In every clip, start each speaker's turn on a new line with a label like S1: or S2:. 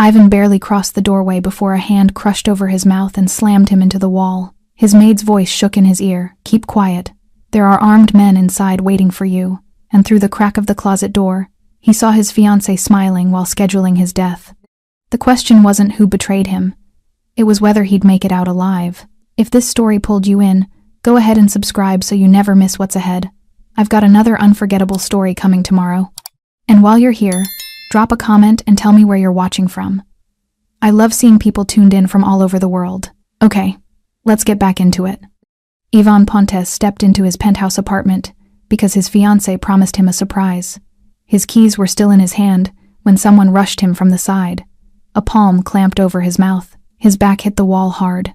S1: Ivan barely crossed the doorway before a hand crushed over his mouth and slammed him into the wall. His maid's voice shook in his ear. "Keep quiet. There are armed men inside waiting for you." And through the crack of the closet door, he saw his fiancée smiling while scheduling his death. The question wasn't who betrayed him. It was whether he'd make it out alive. If this story pulled you in, go ahead and subscribe so you never miss what's ahead. I've got another unforgettable story coming tomorrow. And while you're here, drop a comment and tell me where you're watching from. I love seeing people tuned in from all over the world. Okay, let's get back into it. Ivan Pontes stepped into his penthouse apartment because his fiancée promised him a surprise. His keys were still in his hand when someone rushed him from the side. A palm clamped over his mouth. His back hit the wall hard.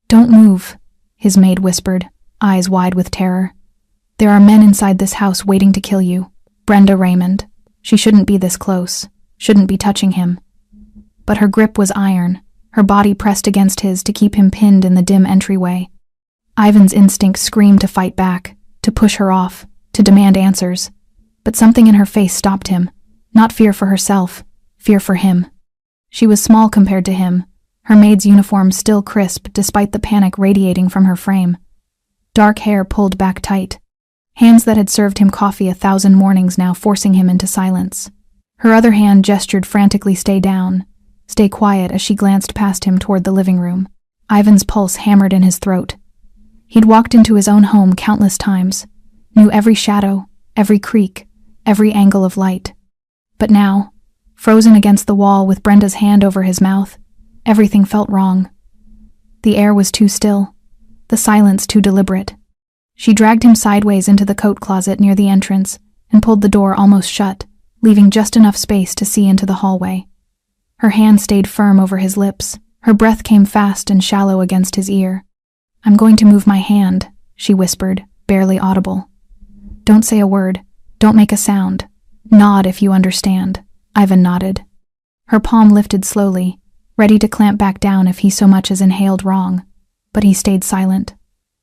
S1: "Don't move," his maid whispered, eyes wide with terror. "There are men inside this house waiting to kill you. Brenda Raymond. She shouldn't be this close, shouldn't be touching him." But her grip was iron, her body pressed against his to keep him pinned in the dim entryway. Ivan's instinct screamed to fight back, to push her off, to demand answers. But something in her face stopped him. Not fear for herself, fear for him. She was small compared to him, her maid's uniform still crisp despite the panic radiating from her frame. Dark hair pulled back tight. Hands that had served him coffee 1,000 mornings now forcing him into silence. Her other hand gestured frantically, "Stay down, stay quiet," as she glanced past him toward the living room. Ivan's pulse hammered in his throat. He'd walked into his own home countless times, knew every shadow, every creak, every angle of light. But now, frozen against the wall with Brenda's hand over his mouth, everything felt wrong. The air was too still, the silence too deliberate. She dragged him sideways into the coat closet near the entrance and pulled the door almost shut, leaving just enough space to see into the hallway. Her hand stayed firm over his lips. Her breath came fast and shallow against his ear. "I'm going to move my hand," she whispered, barely audible. "Don't say a word. Don't make a sound. Nod if you understand." Ivan nodded. Her palm lifted slowly, ready to clamp back down if he so much as inhaled wrong. But he stayed silent.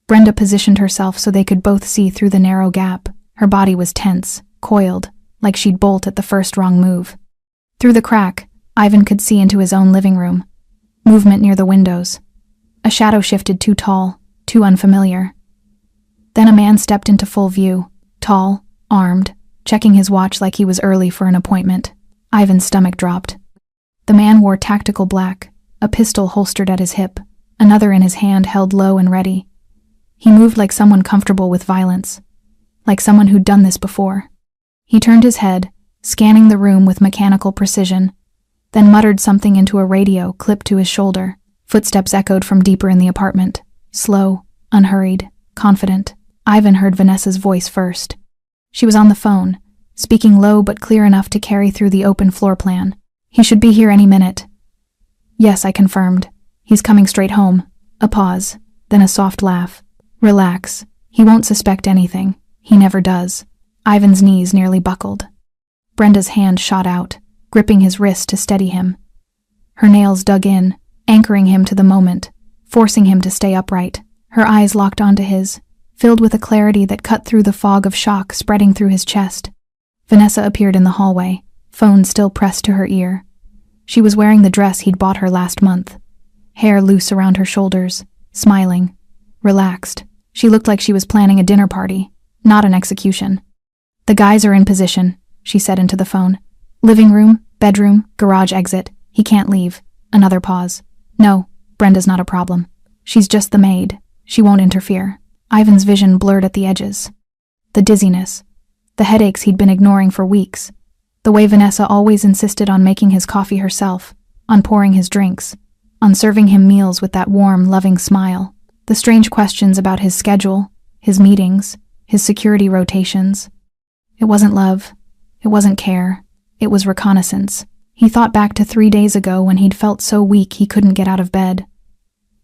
S1: Brenda positioned herself so they could both see through the narrow gap. Her body was tense, coiled, like she'd bolt at the first wrong move. Through the crack, Ivan could see into his own living room. Movement near the windows. A shadow shifted too tall, too unfamiliar. Then a man stepped into full view, tall, armed, checking his watch like he was early for an appointment. Ivan's stomach dropped. The man wore tactical black, a pistol holstered at his hip, another in his hand held low and ready. He moved like someone comfortable with violence, like someone who'd done this before. He turned his head, scanning the room with mechanical precision, then muttered something into a radio clipped to his shoulder. Footsteps echoed from deeper in the apartment, slow, unhurried, confident. Ivan heard Vanessa's voice first. She was on the phone, speaking low but clear enough to carry through the open floor plan. "He should be here any minute." "Yes," I confirmed. "He's coming straight home." A pause, then a soft laugh. "Relax. He won't suspect anything. He never does." Ivan's knees nearly buckled. Brenda's hand shot out, gripping his wrist to steady him. Her nails dug in, anchoring him to the moment, forcing him to stay upright. Her eyes locked onto his, filled with a clarity that cut through the fog of shock spreading through his chest. Vanessa appeared in the hallway, phone still pressed to her ear. She was wearing the dress he'd bought her last month, hair loose around her shoulders, smiling, relaxed. She looked like she was planning a dinner party, not an execution. "The guys are in position," she said into the phone. "Living room, bedroom, garage exit. He can't leave." Another pause. "No, Brenda's not a problem. She's just the maid. She won't interfere." Ivan's vision blurred at the edges. The dizziness, the headaches he'd been ignoring for weeks, the way Vanessa always insisted on making his coffee herself, on pouring his drinks, on serving him meals with that warm, loving smile, the strange questions about his schedule, his meetings, his security rotations. It wasn't love. It wasn't care. It was reconnaissance. He thought back to 3 days ago when he'd felt so weak he couldn't get out of bed.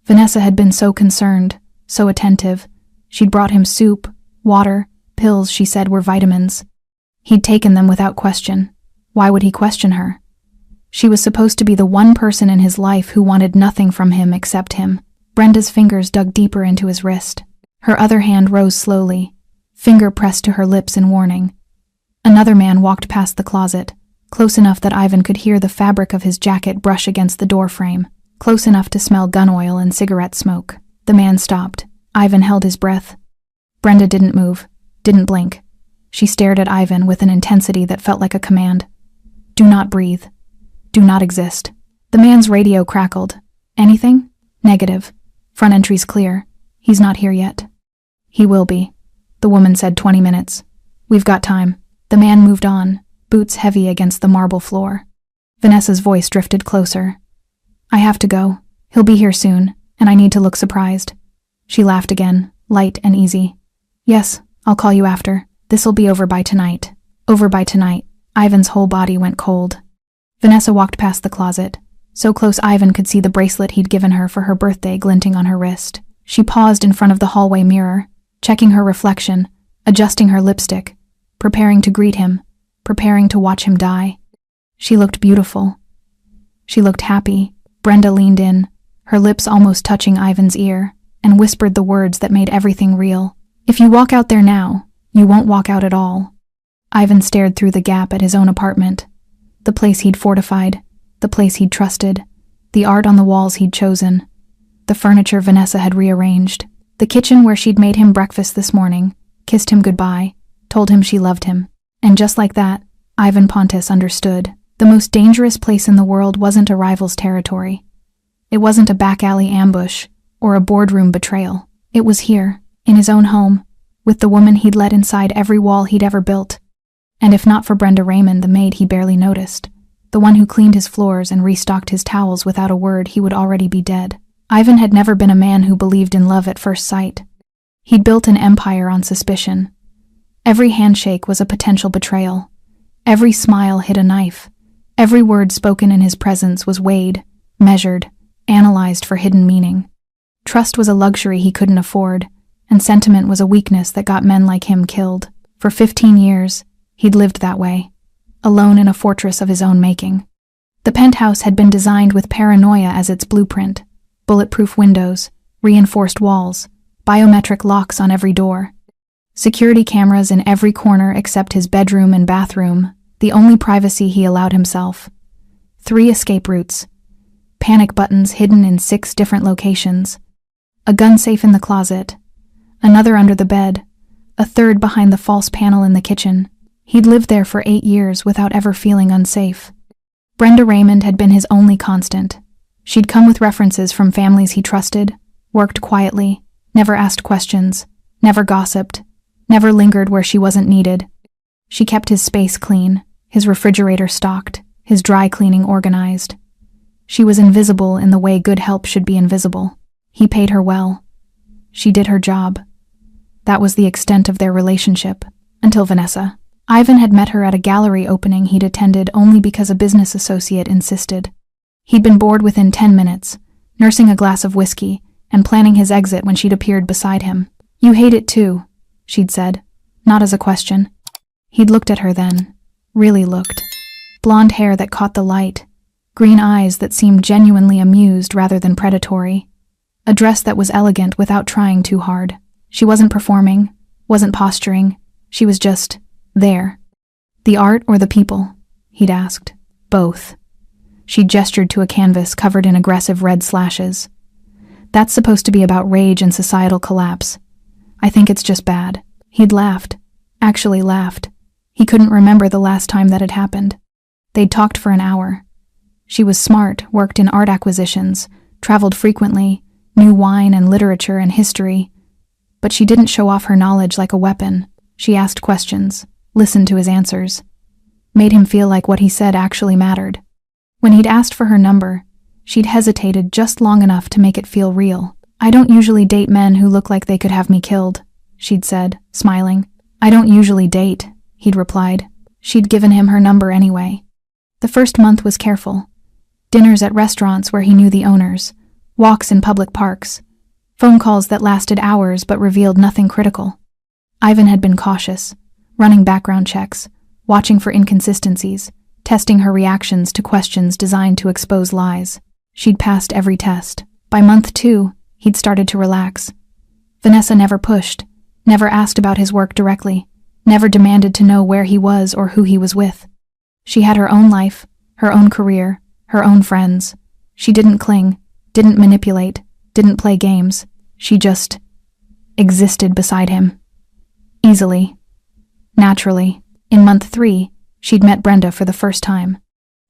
S1: Vanessa had been so concerned, so attentive. She'd brought him soup, water, pills she said were vitamins. He'd taken them without question. Why would he question her? She was supposed to be the one person in his life who wanted nothing from him except him. Brenda's fingers dug deeper into his wrist. Her other hand rose slowly, finger pressed to her lips in warning. Another man walked past the closet, close enough that Ivan could hear the fabric of his jacket brush against the door frame, close enough to smell gun oil and cigarette smoke. The man stopped. Ivan held his breath. Brenda didn't move, didn't blink. She stared at Ivan with an intensity that felt like a command. Do not breathe. Do not exist. The man's radio crackled. Anything? Negative. Front entry's clear. He's not here yet. He will be. The woman said 20 minutes. We've got time. The man moved on, boots heavy against the marble floor. Vanessa's voice drifted closer. I have to go. He'll be here soon, and I need to look surprised. She laughed again, light and easy. Yes, I'll call you after. This'll be over by tonight. Over by tonight. Ivan's whole body went cold. Vanessa walked past the closet. So close Ivan could see the bracelet he'd given her for her birthday glinting on her wrist. She paused in front of the hallway mirror, checking her reflection, adjusting her lipstick, preparing to greet him, preparing to watch him die. She looked beautiful. She looked happy. Brenda leaned in, her lips almost touching Ivan's ear, and whispered the words that made everything real. If you walk out there now, you won't walk out at all. Ivan stared through the gap at his own apartment, the place he'd fortified, the place he'd trusted, the art on the walls he'd chosen, the furniture Vanessa had rearranged, the kitchen where she'd made him breakfast this morning, kissed him goodbye, told him she loved him. And just like that, Ivan Pontus understood. The most dangerous place in the world wasn't a rival's territory. It wasn't a back alley ambush or a boardroom betrayal. It was here, in his own home, with the woman he'd let inside every wall he'd ever built. And if not for Brenda Raymond, the maid he barely noticed, the one who cleaned his floors and restocked his towels without a word, he would already be dead. Ivan had never been a man who believed in love at first sight. He'd built an empire on suspicion. Every handshake was a potential betrayal. Every smile hid a knife. Every word spoken in his presence was weighed, measured, analyzed for hidden meaning. Trust was a luxury he couldn't afford, and sentiment was a weakness that got men like him killed. For 15 years, he'd lived that way, alone in a fortress of his own making. The penthouse had been designed with paranoia as its blueprint: bulletproof windows, reinforced walls, biometric locks on every door, security cameras in every corner except his bedroom and bathroom, the only privacy he allowed himself. 3 escape routes, panic buttons hidden in 6 different locations, a gun safe in the closet, another under the bed, a third behind the false panel in the kitchen. He'd lived there for 8 years without ever feeling unsafe. Brenda Raymond had been his only constant. She'd come with references from families he trusted, worked quietly, never asked questions, never gossiped, never lingered where she wasn't needed. She kept his space clean, his refrigerator stocked, his dry cleaning organized. She was invisible in the way good help should be invisible. He paid her well. She did her job. That was the extent of their relationship, until Vanessa. Ivan had met her at a gallery opening he'd attended only because a business associate insisted. He'd been bored within 10 minutes, nursing a glass of whiskey and planning his exit when she'd appeared beside him. You hate it too, she'd said, not as a question. He'd looked at her then, really looked. Blonde hair that caught the light, green eyes that seemed genuinely amused rather than predatory, a dress that was elegant without trying too hard. She wasn't performing, wasn't posturing, she was just there. The art or the people? He'd asked. Both. She gestured to a canvas covered in aggressive red slashes. That's supposed to be about rage and societal collapse. I think it's just bad. He'd laughed. Actually laughed. He couldn't remember the last time that had happened. They'd talked for an hour. She was smart, worked in art acquisitions, traveled frequently, knew wine and literature and history. But she didn't show off her knowledge like a weapon. She asked questions, listened to his answers, made him feel like what he said actually mattered. When he'd asked for her number, she'd hesitated just long enough to make it feel real. I don't usually date men who look like they could have me killed, she'd said, smiling. I don't usually date, he'd replied. She'd given him her number anyway. The first month was careful. Dinners at restaurants where he knew the owners, walks in public parks, phone calls that lasted hours but revealed nothing critical. Ivan had been cautious, running background checks, watching for inconsistencies, testing her reactions to questions designed to expose lies. She'd passed every test. By month 2, he'd started to relax. Vanessa never pushed, never asked about his work directly, never demanded to know where he was or who he was with. She had her own life, her own career, her own friends. She didn't cling, didn't manipulate, didn't play games. She just existed beside him. Easily. Naturally. In month 3, she'd met Brenda for the first time.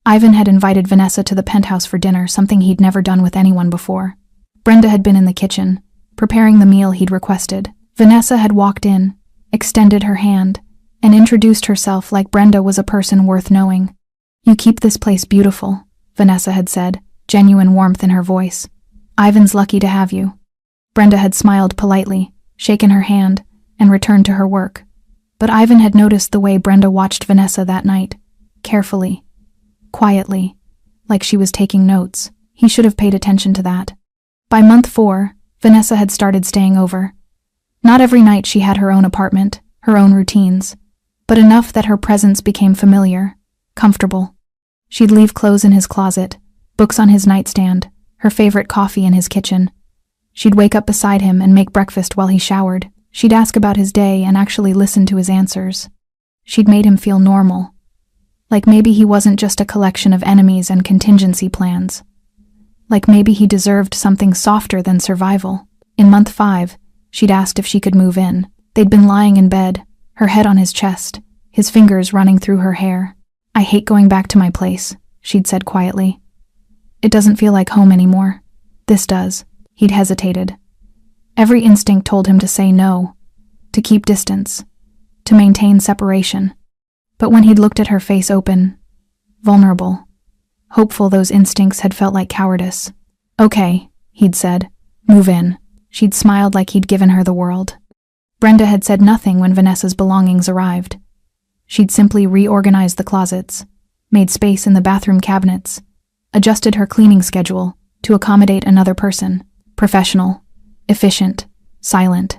S1: Ivan had invited Vanessa to the penthouse for dinner, something he'd never done with anyone before. Brenda had been in the kitchen, preparing the meal he'd requested. Vanessa had walked in, extended her hand, and introduced herself like Brenda was a person worth knowing. "You keep this place beautiful," Vanessa had said, genuine warmth in her voice. "Ivan's lucky to have you." Brenda had smiled politely, shaken her hand, and returned to her work. But Ivan had noticed the way Brenda watched Vanessa that night, carefully, quietly, like she was taking notes. He should have paid attention to that. By month 4, Vanessa had started staying over. Not every night she had her own apartment, her own routines, but enough that her presence became familiar, comfortable. She'd leave clothes in his closet, books on his nightstand, her favorite coffee in his kitchen. She'd wake up beside him and make breakfast while he showered. She'd ask about his day and actually listen to his answers. She'd made him feel normal. Like maybe he wasn't just a collection of enemies and contingency plans. Like maybe he deserved something softer than survival. In month 5, she'd asked if she could move in. They'd been lying in bed, her head on his chest, his fingers running through her hair. "I hate going back to my place," she'd said quietly. "It doesn't feel like home anymore." "This does." He'd hesitated. Every instinct told him to say no, to keep distance, to maintain separation. But when he'd looked at her face open, vulnerable, hopeful, those instincts had felt like cowardice. "Okay," he'd said. "Move in." She'd smiled like he'd given her the world. Brenda had said nothing when Vanessa's belongings arrived. She'd simply reorganized the closets, made space in the bathroom cabinets, adjusted her cleaning schedule to accommodate another person. Professional, efficient, silent.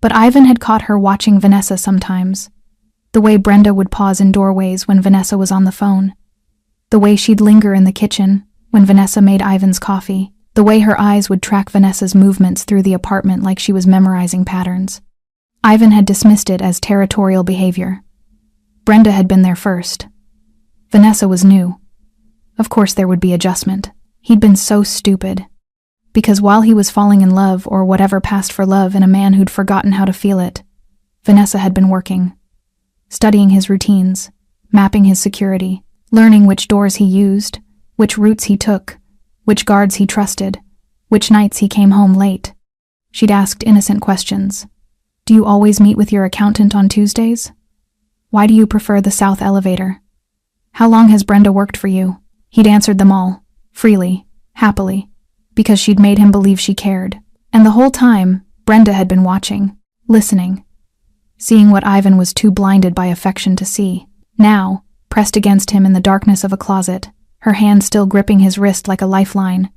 S1: But Ivan had caught her watching Vanessa sometimes. The way Brenda would pause in doorways when Vanessa was on the phone. The way she'd linger in the kitchen when Vanessa made Ivan's coffee. The way her eyes would track Vanessa's movements through the apartment like she was memorizing patterns. Ivan had dismissed it as territorial behavior. Brenda had been there first. Vanessa was new. Of course there would be adjustment. He'd been so stupid. Because while he was falling in love, or whatever passed for love, in a man who'd forgotten how to feel it, Vanessa had been working. Studying his routines, mapping his security, learning which doors he used, which routes he took, which guards he trusted, which nights he came home late. She'd asked innocent questions. "Do you always meet with your accountant on Tuesdays? Why do you prefer the south elevator? How long has Brenda worked for you?" He'd answered them all, freely, happily, because she'd made him believe she cared. And the whole time, Brenda had been watching, listening, seeing what Ivan was too blinded by affection to see. Now, pressed against him in the darkness of a closet, her hand still gripping his wrist like a lifeline,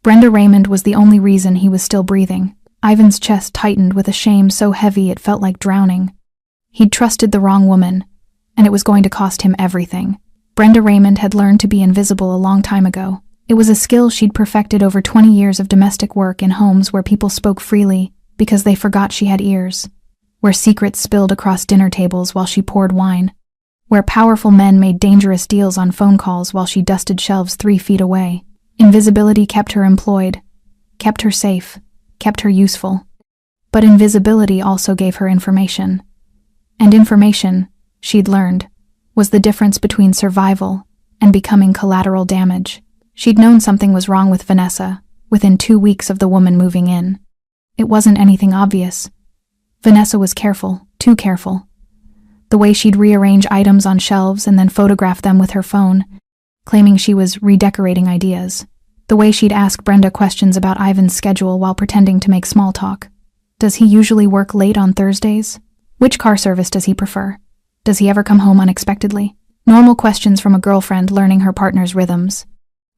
S1: Brenda Raymond was the only reason he was still breathing. Ivan's chest tightened with a shame so heavy it felt like drowning. He'd trusted the wrong woman, and it was going to cost him everything. Brenda Raymond had learned to be invisible a long time ago. It was a skill she'd perfected over 20 years of domestic work in homes where people spoke freely because they forgot she had ears, where secrets spilled across dinner tables while she poured wine, where powerful men made dangerous deals on phone calls while she dusted shelves 3 feet away. Invisibility kept her employed, kept her safe, kept her useful. But invisibility also gave her information. And information, she'd learned, was the difference between survival and becoming collateral damage. She'd known something was wrong with Vanessa within 2 weeks of the woman moving in. It wasn't anything obvious. Vanessa was careful, too careful. The way she'd rearrange items on shelves and then photograph them with her phone, claiming she was redecorating ideas. The way she'd ask Brenda questions about Ivan's schedule while pretending to make small talk. Does he usually work late on Thursdays? Which car service does he prefer? Does he ever come home unexpectedly? Normal questions from a girlfriend learning her partner's rhythms.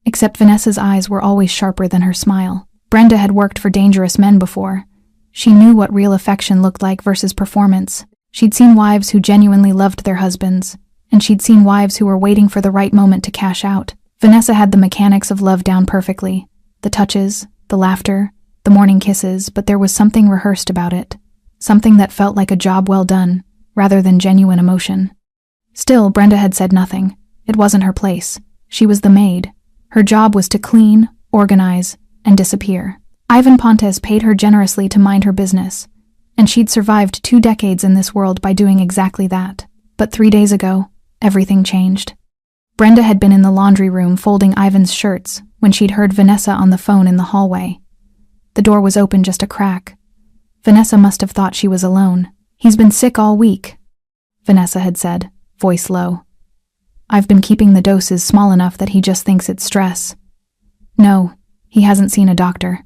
S1: Except Vanessa's eyes were always sharper than her smile. Brenda had worked for dangerous men before. She knew what real affection looked like versus performance. She'd seen wives who genuinely loved their husbands, and she'd seen wives who were waiting for the right moment to cash out. Vanessa had the mechanics of love down perfectly. The touches, the laughter, the morning kisses, but there was something rehearsed about it. Something that felt like a job well done, rather than genuine emotion. Still, Brenda had said nothing. It wasn't her place. She was the maid. Her job was to clean, organize, and disappear. Ivan Pontes paid her generously to mind her business, and she'd survived 2 decades in this world by doing exactly that. But 3 days ago, everything changed. Brenda had been in the laundry room folding Ivan's shirts when she'd heard Vanessa on the phone in the hallway. The door was open just a crack. Vanessa must have thought she was alone. "He's been sick all week," Vanessa had said, voice low. "I've been keeping the doses small enough that he just thinks it's stress. No, he hasn't seen a doctor.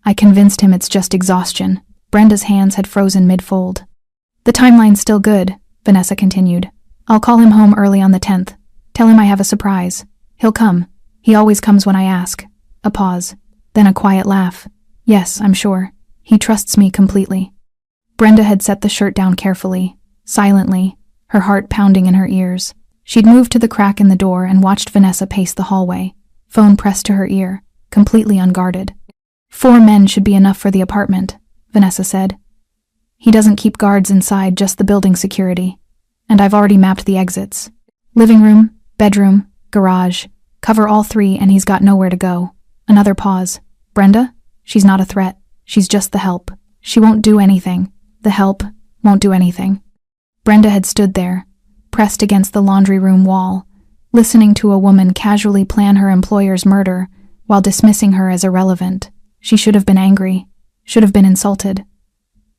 S1: I convinced him it's just exhaustion." Brenda's hands had frozen mid-fold. "The timeline's still good," Vanessa continued. "I'll call him home early on the 10th. Tell him I have a surprise. He'll come. He always comes when I ask." A pause, then a quiet laugh. "Yes, I'm sure. He trusts me completely." Brenda had set the shirt down carefully, silently, her heart pounding in her ears. She'd moved to the crack in the door and watched Vanessa pace the hallway, phone pressed to her ear, completely unguarded. "4 men should be enough for the apartment," Vanessa said. "He doesn't keep guards inside, just the building security. And I've already mapped the exits. Living room, bedroom, garage. Cover all 3 and he's got nowhere to go." Another pause. "Brenda? She's not a threat. She's just the help. She won't do anything. The help won't do anything." Brenda had stood there, pressed against the laundry room wall, listening to a woman casually plan her employer's murder while dismissing her as irrelevant. She should have been angry, should have been insulted.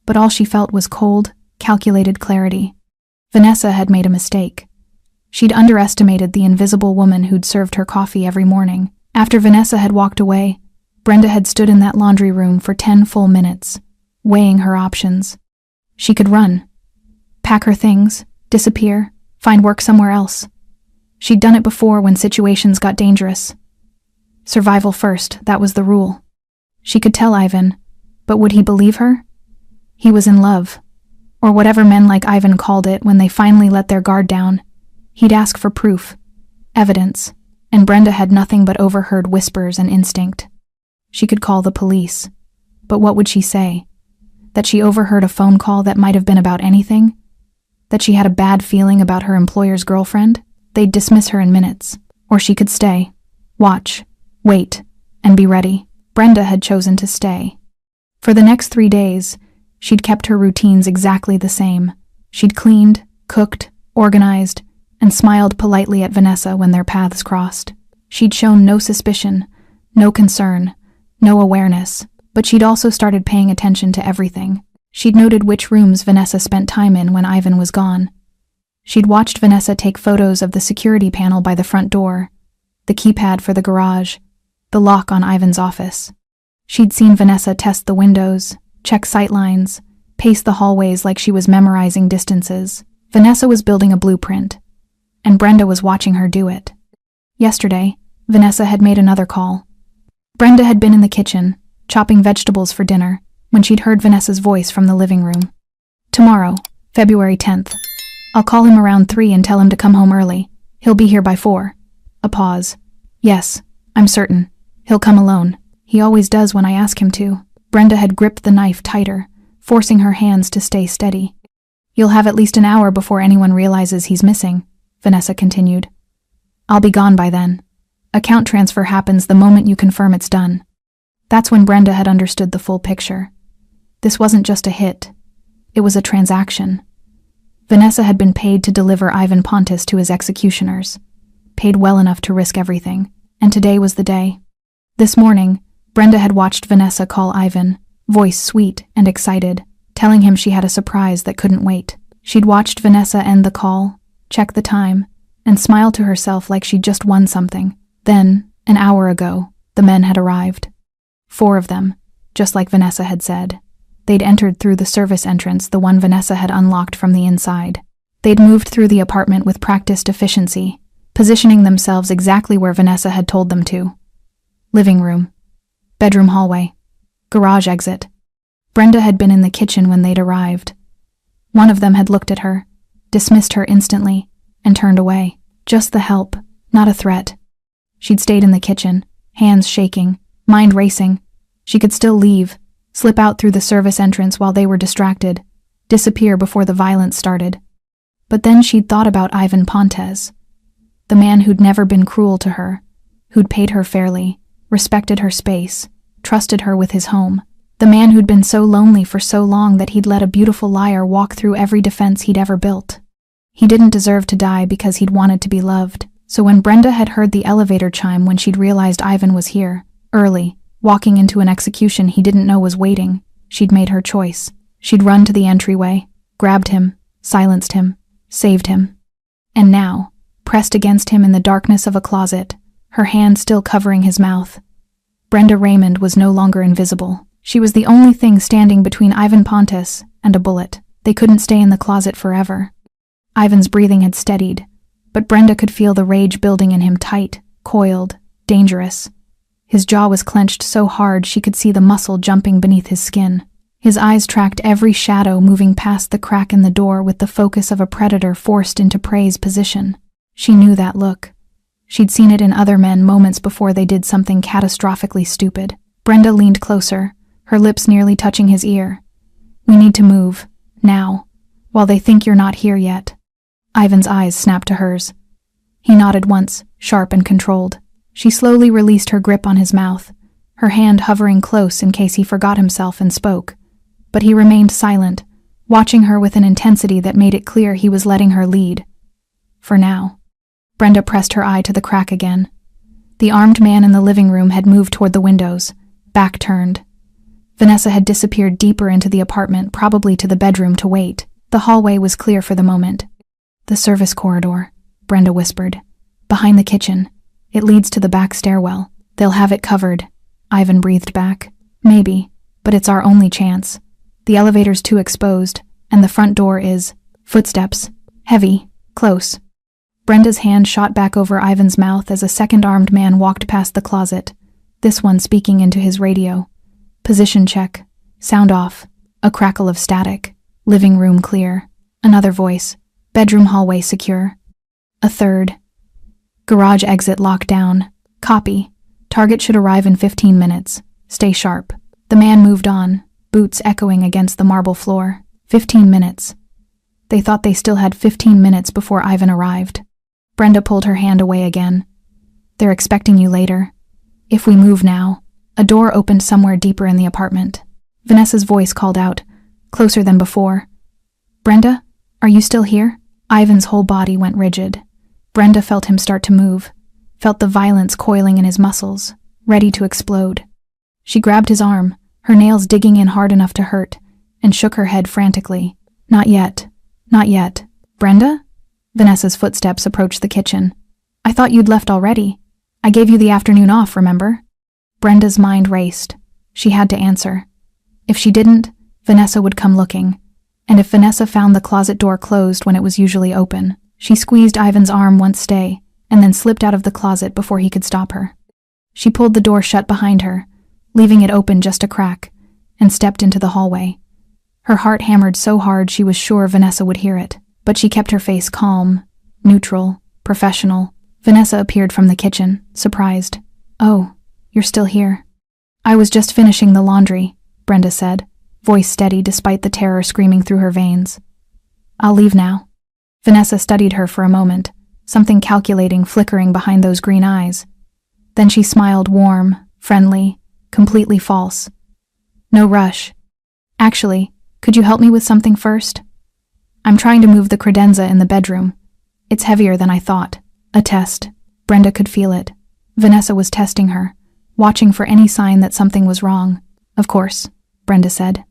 S1: But all she felt was cold, calculated clarity. Vanessa had made a mistake. She'd underestimated the invisible woman who'd served her coffee every morning. After Vanessa had walked away, Brenda had stood in that laundry room for 10 full minutes, weighing her options. She could run, pack her things, disappear, find work somewhere else. She'd done it before when situations got dangerous. Survival first, that was the rule. She could tell Ivan, but would he believe her? He was in love, or whatever men like Ivan called it when they finally let their guard down. He'd ask for proof, evidence, and Brenda had nothing but overheard whispers and instinct. She could call the police, but what would she say? That she overheard a phone call that might have been about anything? That she had a bad feeling about her employer's girlfriend? They'd dismiss her in minutes. Or she could stay, watch, wait, and be ready. Brenda had chosen to stay. For the next 3 days, she'd kept her routines exactly the same. She'd cleaned, cooked, organized, and smiled politely at Vanessa when their paths crossed. She'd shown no suspicion, no concern, no awareness, but she'd also started paying attention to everything. She'd noted which rooms Vanessa spent time in when Ivan was gone. She'd watched Vanessa take photos of the security panel by the front door, the keypad for the garage, the lock on Ivan's office. She'd seen Vanessa test the windows, check sightlines, pace the hallways like she was memorizing distances. Vanessa was building a blueprint, and Brenda was watching her do it. Yesterday, Vanessa had made another call. Brenda had been in the kitchen, chopping vegetables for dinner, when she'd heard Vanessa's voice from the living room. "Tomorrow, February 10th. I'll call him around 3 and tell him to come home early. He'll be here by 4. A pause. "Yes, I'm certain. He'll come alone. He always does when I ask him to." Brenda had gripped the knife tighter, forcing her hands to stay steady. "You'll have at least an hour before anyone realizes he's missing," Vanessa continued. "I'll be gone by then. Account transfer happens the moment you confirm it's done." That's when Brenda had understood the full picture. This wasn't just a hit. It was a transaction. Vanessa had been paid to deliver Ivan Pontes to his executioners, paid well enough to risk everything, and today was the day. This morning, Brenda had watched Vanessa call Ivan, voice sweet and excited, telling him she had a surprise that couldn't wait. She'd watched Vanessa end the call, check the time, and smile to herself like she'd just won something. Then, an hour ago, the men had arrived. 4 of them, just like Vanessa had said. They'd entered through the service entrance, the one Vanessa had unlocked from the inside. They'd moved through the apartment with practiced efficiency, positioning themselves exactly where Vanessa had told them to. Living room, bedroom hallway, garage exit. Brenda had been in the kitchen when they'd arrived. One of them had looked at her, dismissed her instantly, and turned away. Just the help, not a threat. She'd stayed in the kitchen, hands shaking, mind racing. She could still leave, slip out through the service entrance while they were distracted, disappear before the violence started. But then she'd thought about Ivan Pontes. The man who'd never been cruel to her, who'd paid her fairly, respected her space, trusted her with his home. The man who'd been so lonely for so long that he'd let a beautiful liar walk through every defense he'd ever built. He didn't deserve to die because he'd wanted to be loved. So when Brenda had heard the elevator chime when she'd realized Ivan was here, early, walking into an execution he didn't know was waiting, she'd made her choice. She'd run to the entryway, grabbed him, silenced him, saved him. And now, pressed against him in the darkness of a closet, her hand still covering his mouth, Brenda Raymond was no longer invisible. She was the only thing standing between Ivan Pontus and a bullet. They couldn't stay in the closet forever. Ivan's breathing had steadied, but Brenda could feel the rage building in him, tight, coiled, dangerous. His jaw was clenched so hard she could see the muscle jumping beneath his skin. His eyes tracked every shadow moving past the crack in the door with the focus of a predator forced into prey's position. She knew that look. She'd seen it in other men moments before they did something catastrophically stupid. Brenda leaned closer, her lips nearly touching his ear. "We need to move, now, while they think you're not here yet." Ivan's eyes snapped to hers. He nodded once, sharp and controlled. She slowly released her grip on his mouth, her hand hovering close in case he forgot himself and spoke. But he remained silent, watching her with an intensity that made it clear he was letting her lead. For now. Brenda pressed her eye to the crack again. The armed man in the living room had moved toward the windows, back turned. Vanessa had disappeared deeper into the apartment, probably to the bedroom to wait. The hallway was clear for the moment. "The service corridor," Brenda whispered. "Behind the kitchen. It leads to the back stairwell. They'll have it covered." Ivan breathed back. "Maybe, but it's our only chance. The elevator's too exposed, and the front door is..." Footsteps. Heavy. Close. Brenda's hand shot back over Ivan's mouth as a second armed man walked past the closet, this one speaking into his radio. Position check. Sound off. A crackle of static. Living room clear. Another voice. Bedroom hallway secure. A third. Garage exit locked down. Copy. Target should arrive in 15 minutes. Stay sharp. The man moved on, boots echoing against the marble floor. 15 minutes. They thought they still had 15 minutes before Ivan arrived. Brenda pulled her hand away again. "They're expecting you later. If we move now..." A door opened somewhere deeper in the apartment. Vanessa's voice called out, closer than before. "Brenda, are you still here?" Ivan's whole body went rigid. Brenda felt him start to move, felt the violence coiling in his muscles, ready to explode. She grabbed his arm, her nails digging in hard enough to hurt, and shook her head frantically. "Not yet. Not yet. Brenda?" Vanessa's footsteps approached the kitchen. "I thought you'd left already. I gave you the afternoon off, remember?" Brenda's mind raced. She had to answer. If she didn't, Vanessa would come looking. And if Vanessa found the closet door closed when it was usually open, she squeezed Ivan's arm once stay, and then slipped out of the closet before he could stop her. She pulled the door shut behind her, leaving it open just a crack, and stepped into the hallway. Her heart hammered so hard she was sure Vanessa would hear it, but she kept her face calm, neutral, professional. Vanessa appeared from the kitchen, surprised. "Oh, you're still here." "I was just finishing the laundry," Brenda said, voice steady despite the terror screaming through her veins. "I'll leave now." Vanessa studied her for a moment, something calculating flickering behind those green eyes. Then she smiled, warm, friendly, completely false. "No rush. Actually, could you help me with something first? I'm trying to move the credenza in the bedroom. It's heavier than I thought." A test. Brenda could feel it. Vanessa was testing her, watching for any sign that something was wrong. "Of course," Brenda said.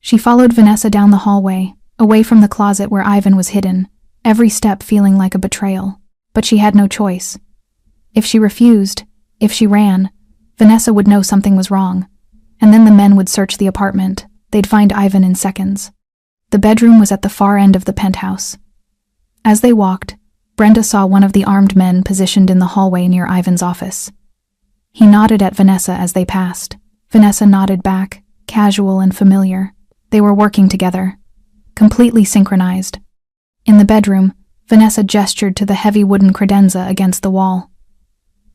S1: She followed Vanessa down the hallway, away from the closet where Ivan was hidden, every step feeling like a betrayal. But she had no choice. If she refused, if she ran, Vanessa would know something was wrong, and then the men would search the apartment. They'd find Ivan in seconds. The bedroom was at the far end of the penthouse. As they walked, Brenda saw one of the armed men positioned in the hallway near Ivan's office. He nodded at Vanessa as they passed. Vanessa nodded back, casual and familiar. They were working together, completely synchronized. In the bedroom, Vanessa gestured to the heavy wooden credenza against the wall.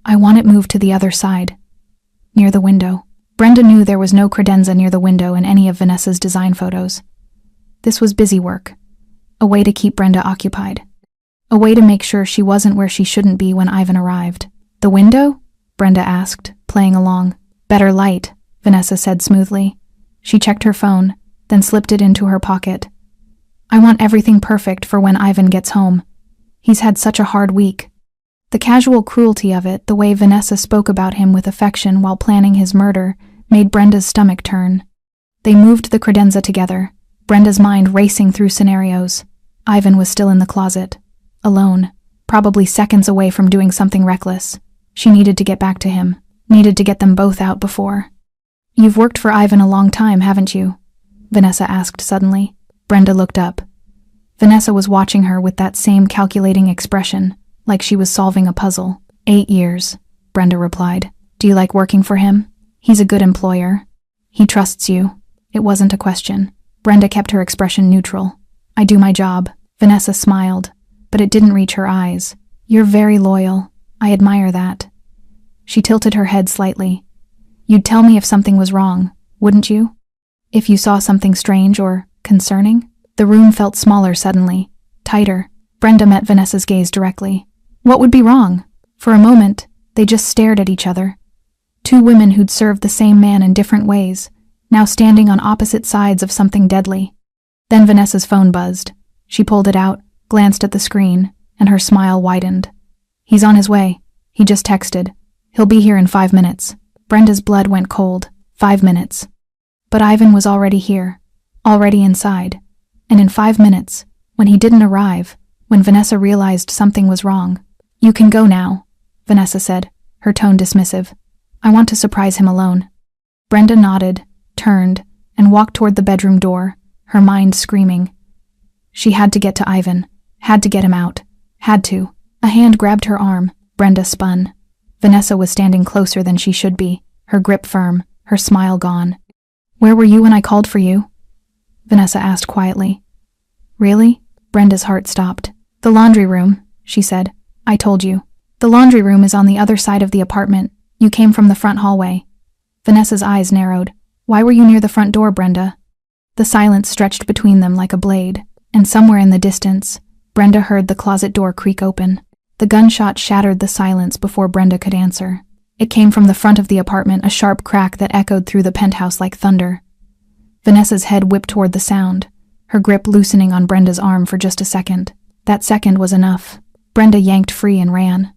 S1: "I want it moved to the other side, near the window." Brenda knew there was no credenza near the window in any of Vanessa's design photos. This was busy work, a way to keep Brenda occupied. a way to make sure she wasn't where she shouldn't be when Ivan arrived. The window? Brenda asked, playing along. Better light, Vanessa said smoothly. She checked her phone, then slipped it into her pocket. I want everything perfect for when Ivan gets home. He's had such a hard week. The casual cruelty of it, the way Vanessa spoke about him with affection while planning his murder, made Brenda's stomach turn. They moved the credenza together, Brenda's mind racing through scenarios. Ivan was still in the closet, alone, probably seconds away from doing something reckless. She needed to get back to him, needed to get them both out before. You've worked for Ivan a long time, haven't you? Vanessa asked suddenly. Brenda looked up. Vanessa was watching her with that same calculating expression, like she was solving a puzzle. 8 years, Brenda replied. Do you like working for him? He's a good employer. He trusts you. It wasn't a question. Brenda kept her expression neutral. I do my job. Vanessa smiled, but it didn't reach her eyes. You're very loyal. I admire that. She tilted her head slightly. You'd tell me if something was wrong, wouldn't you? If you saw something strange or concerning? The room felt smaller suddenly, tighter. Brenda met Vanessa's gaze directly. What would be wrong? For a moment, they just stared at each other. Two women who'd served the same man in different ways, now standing on opposite sides of something deadly. Then Vanessa's phone buzzed. She pulled it out, glanced at the screen, and her smile widened. He's on his way. He just texted. He'll be here in 5 minutes. Brenda's blood went cold. 5 minutes. But Ivan was already here, already inside. And in 5 minutes, when he didn't arrive, when Vanessa realized something was wrong. You can go now, Vanessa said, her tone dismissive. I want to surprise him alone. Brenda nodded, turned, and walked toward the bedroom door, her mind screaming. She had to get to Ivan, had to get him out, had to. A hand grabbed her arm. Brenda spun. Vanessa was standing closer than she should be, her grip firm, her smile gone. Where were you when I called for you? Vanessa asked quietly. Really? Brenda's heart stopped. The laundry room, she said. I told you. The laundry room is on the other side of the apartment. You came from the front hallway. Vanessa's eyes narrowed. Why were you near the front door, Brenda? The silence stretched between them like a blade, and somewhere in the distance, Brenda heard the closet door creak open. The gunshot shattered the silence before Brenda could answer. It came from the front of the apartment, a sharp crack that echoed through the penthouse like thunder. Vanessa's head whipped toward the sound, her grip loosening on Brenda's arm for just a second. That second was enough. Brenda yanked free and ran.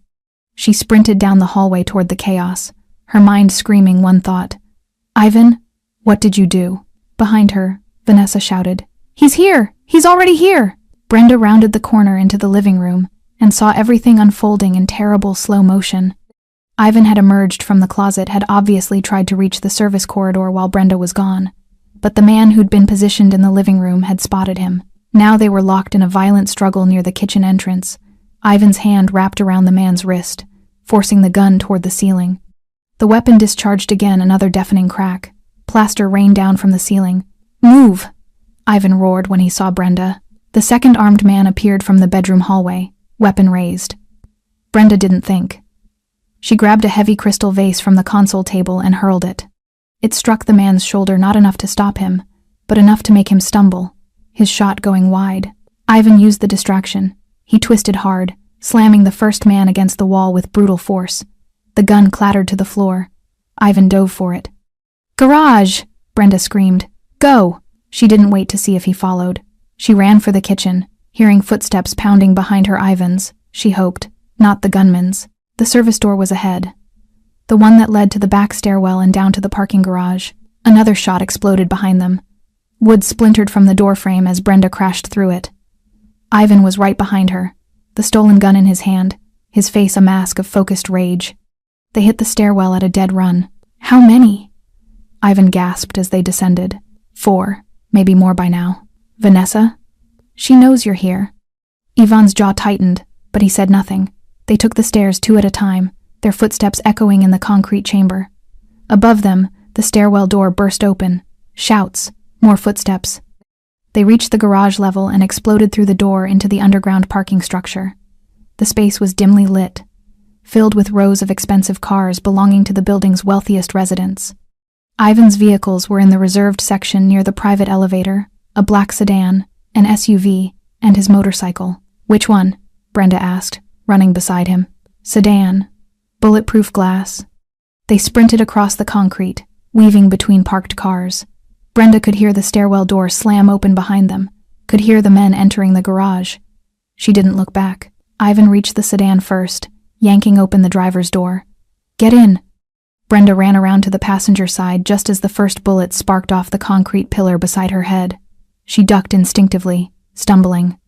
S1: She sprinted down the hallway toward the chaos, her mind screaming one thought. Ivan, what did you do? Behind her, Vanessa shouted. He's here! He's already here! Brenda rounded the corner into the living room and saw everything unfolding in terrible slow motion. Ivan had emerged from the closet, had obviously tried to reach the service corridor while Brenda was gone. But the man who'd been positioned in the living room had spotted him. Now they were locked in a violent struggle near the kitchen entrance. Ivan's hand wrapped around the man's wrist, forcing the gun toward the ceiling. The weapon discharged again, another deafening crack. Plaster rained down from the ceiling. Move! Ivan roared when he saw Brenda. The second armed man appeared from the bedroom hallway, weapon raised. Brenda didn't think. She grabbed a heavy crystal vase from the console table and hurled it. It struck the man's shoulder, not enough to stop him, but enough to make him stumble, his shot going wide. Ivan used the distraction. He twisted hard, slamming the first man against the wall with brutal force. The gun clattered to the floor. Ivan dove for it. Garage! Brenda screamed. Go! She didn't wait to see if he followed. She ran for the kitchen, hearing footsteps pounding behind her. Ivan's, she hoped, not the gunman's. The service door was ahead. The one that led to the back stairwell and down to the parking garage. Another shot exploded behind them. Wood splintered from the doorframe as Brenda crashed through it. Ivan was right behind her, the stolen gun in his hand, his face a mask of focused rage. They hit the stairwell at a dead run. How many? Ivan gasped as they descended. 4, maybe more by now. Vanessa? She knows you're here. Ivan's jaw tightened, but he said nothing. They took the stairs 2 at a time, their footsteps echoing in the concrete chamber. Above them, the stairwell door burst open. Shouts, more footsteps. They reached the garage level and exploded through the door into the underground parking structure. The space was dimly lit, filled with rows of expensive cars belonging to the building's wealthiest residents. Ivan's vehicles were in the reserved section near the private elevator, a black sedan, an SUV, and his motorcycle. Which one? Brenda asked, running beside him. Sedan. Bulletproof glass. They sprinted across the concrete, weaving between parked cars. Brenda could hear the stairwell door slam open behind them, could hear the men entering the garage. She didn't look back. Ivan reached the sedan first, yanking open the driver's door. Get in! Brenda ran around to the passenger side just as the first bullet sparked off the concrete pillar beside her head. She ducked instinctively, stumbling.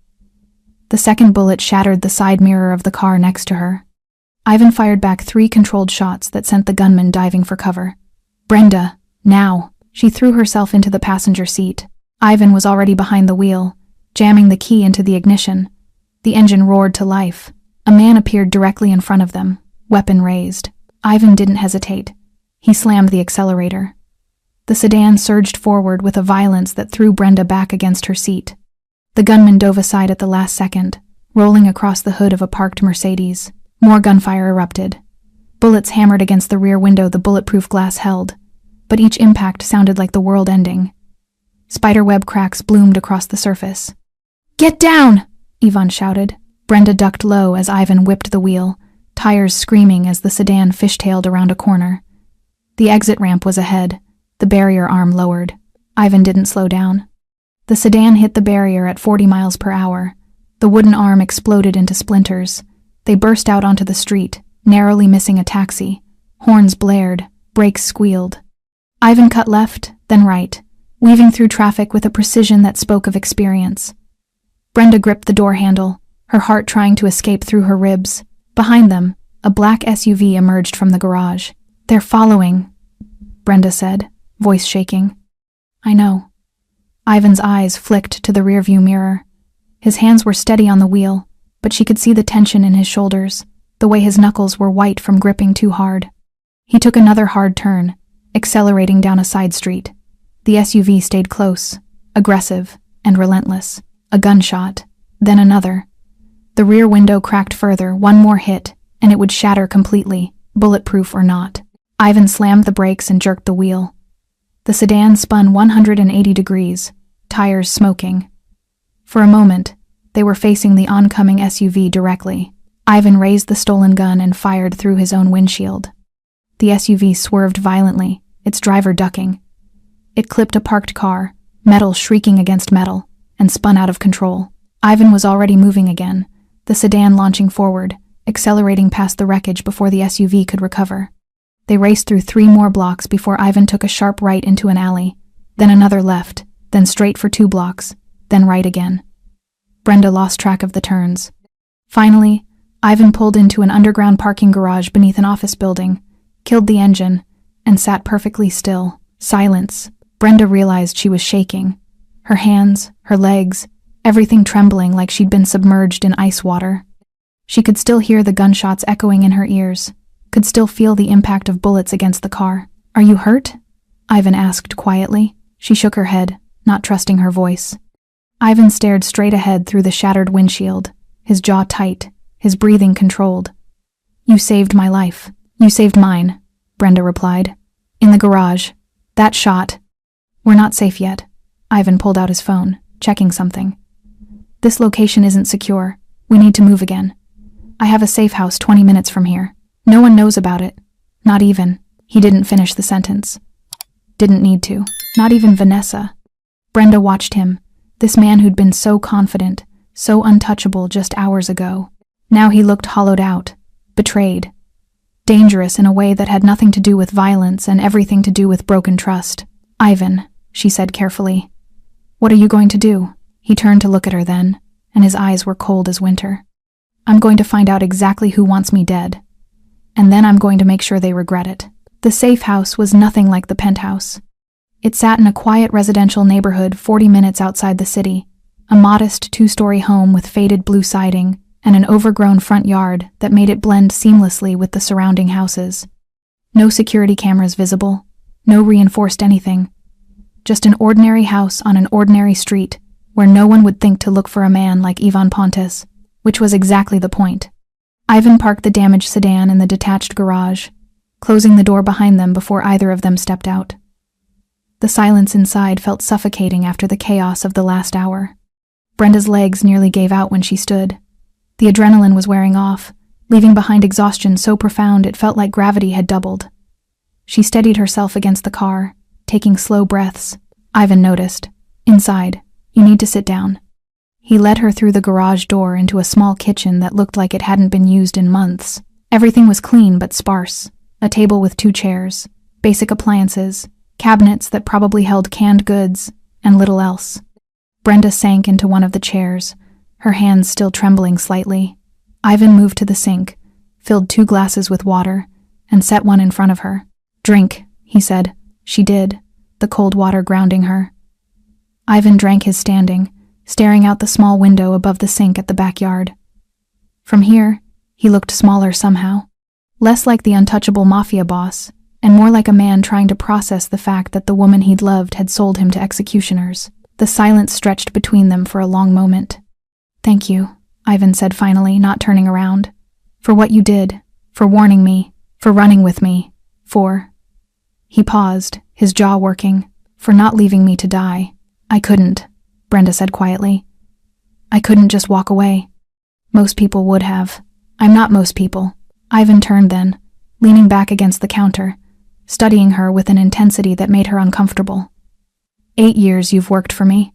S1: The second bullet shattered the side mirror of the car next to her. Ivan fired back 3 controlled shots that sent the gunman diving for cover. Brenda, now! She threw herself into the passenger seat. Ivan was already behind the wheel, jamming the key into the ignition. The engine roared to life. A man appeared directly in front of them, weapon raised. Ivan didn't hesitate. He slammed the accelerator. The sedan surged forward with a violence that threw Brenda back against her seat. The gunman dove aside at the last second, rolling across the hood of a parked Mercedes. More gunfire erupted. Bullets hammered against the rear window the bulletproof glass held, but each impact sounded like the world ending. Spiderweb cracks bloomed across the surface. Get down! Ivan shouted. Brenda ducked low as Ivan whipped the wheel, tires screaming as the sedan fishtailed around a corner. The exit ramp was ahead, the barrier arm lowered. Ivan didn't slow down. The sedan hit the barrier at 40 miles per hour. The wooden arm exploded into splinters. They burst out onto the street, narrowly missing a taxi. Horns blared, brakes squealed. Ivan cut left, then right, weaving through traffic with a precision that spoke of experience. Brenda gripped the door handle, her heart trying to escape through her ribs. Behind them, a black SUV emerged from the garage. They're following, Brenda said, voice shaking. I know. Ivan's eyes flicked to the rearview mirror. His hands were steady on the wheel, but she could see the tension in his shoulders, the way his knuckles were white from gripping too hard. He took another hard turn, accelerating down a side street. The SUV stayed close, aggressive and relentless. A gunshot, then another. The rear window cracked further, one more hit, and it would shatter completely, bulletproof or not. Ivan slammed the brakes and jerked the wheel. The sedan spun 180 degrees, tires smoking. For a moment, they were facing the oncoming SUV directly. Ivan raised the stolen gun and fired through his own windshield. The SUV swerved violently, its driver ducking. It clipped a parked car, metal shrieking against metal, and spun out of control. Ivan was already moving again, the sedan launching forward, accelerating past the wreckage before the SUV could recover. They raced through 3 more blocks before Ivan took a sharp right into an alley, then another left, then straight for 2 blocks, then right again. Brenda lost track of the turns. Finally, Ivan pulled into an underground parking garage beneath an office building, killed the engine, and sat perfectly still. Silence. Brenda realized she was shaking. Her hands, her legs, everything trembling like she'd been submerged in ice water. She could still hear the gunshots echoing in her ears, could still feel the impact of bullets against the car. Are you hurt? Ivan asked quietly. She shook her head, not trusting her voice. Ivan stared straight ahead through the shattered windshield, his jaw tight, his breathing controlled. You saved my life. You saved mine, Brenda replied. In the garage. That shot. We're not safe yet. Ivan pulled out his phone, checking something. This location isn't secure. We need to move again. I have a safe house 20 minutes from here. No one knows about it. Not even. He didn't finish the sentence. Didn't need to. Not even Vanessa. Brenda watched him, this man who'd been so confident, so untouchable just hours ago. Now he looked hollowed out, betrayed. Dangerous in a way that had nothing to do with violence and everything to do with broken trust. Ivan, she said carefully. What are you going to do? He turned to look at her then, and his eyes were cold as winter. I'm going to find out exactly who wants me dead. And then I'm going to make sure they regret it. The safe house was nothing like the penthouse. It sat in a quiet residential neighborhood 40 minutes outside the city, a modest 2-story home with faded blue siding and an overgrown front yard that made it blend seamlessly with the surrounding houses. No security cameras visible, no reinforced anything. Just an ordinary house on an ordinary street where no one would think to look for a man like Ivan Pontes, which was exactly the point. Ivan parked the damaged sedan in the detached garage, closing the door behind them before either of them stepped out. The silence inside felt suffocating after the chaos of the last hour. Brenda's legs nearly gave out when she stood. The adrenaline was wearing off, leaving behind exhaustion so profound it felt like gravity had doubled. She steadied herself against the car, taking slow breaths. Ivan noticed. "Inside. You need to sit down." He led her through the garage door into a small kitchen that looked like it hadn't been used in months. Everything was clean but sparse. A table with 2 chairs, basic appliances, cabinets that probably held canned goods, and little else. Brenda sank into one of the chairs, her hands still trembling slightly. Ivan moved to the sink, filled 2 glasses with water, and set one in front of her. "Drink," he said. She did, the cold water grounding her. Ivan drank his standing, staring out the small window above the sink at the backyard. From here, he looked smaller somehow, less like the untouchable Mafia boss, and more like a man trying to process the fact that the woman he'd loved had sold him to executioners. The silence stretched between them for a long moment. "Thank you," Ivan said finally, not turning around. "For what you did, for warning me, for running with me, for—" He paused, his jaw working. "For not leaving me to die. I couldn't," Brenda said quietly. "I couldn't just walk away. Most people would have. I'm not most people." Ivan turned then, leaning back against the counter, studying her with an intensity that made her uncomfortable. 8 years you've worked for me.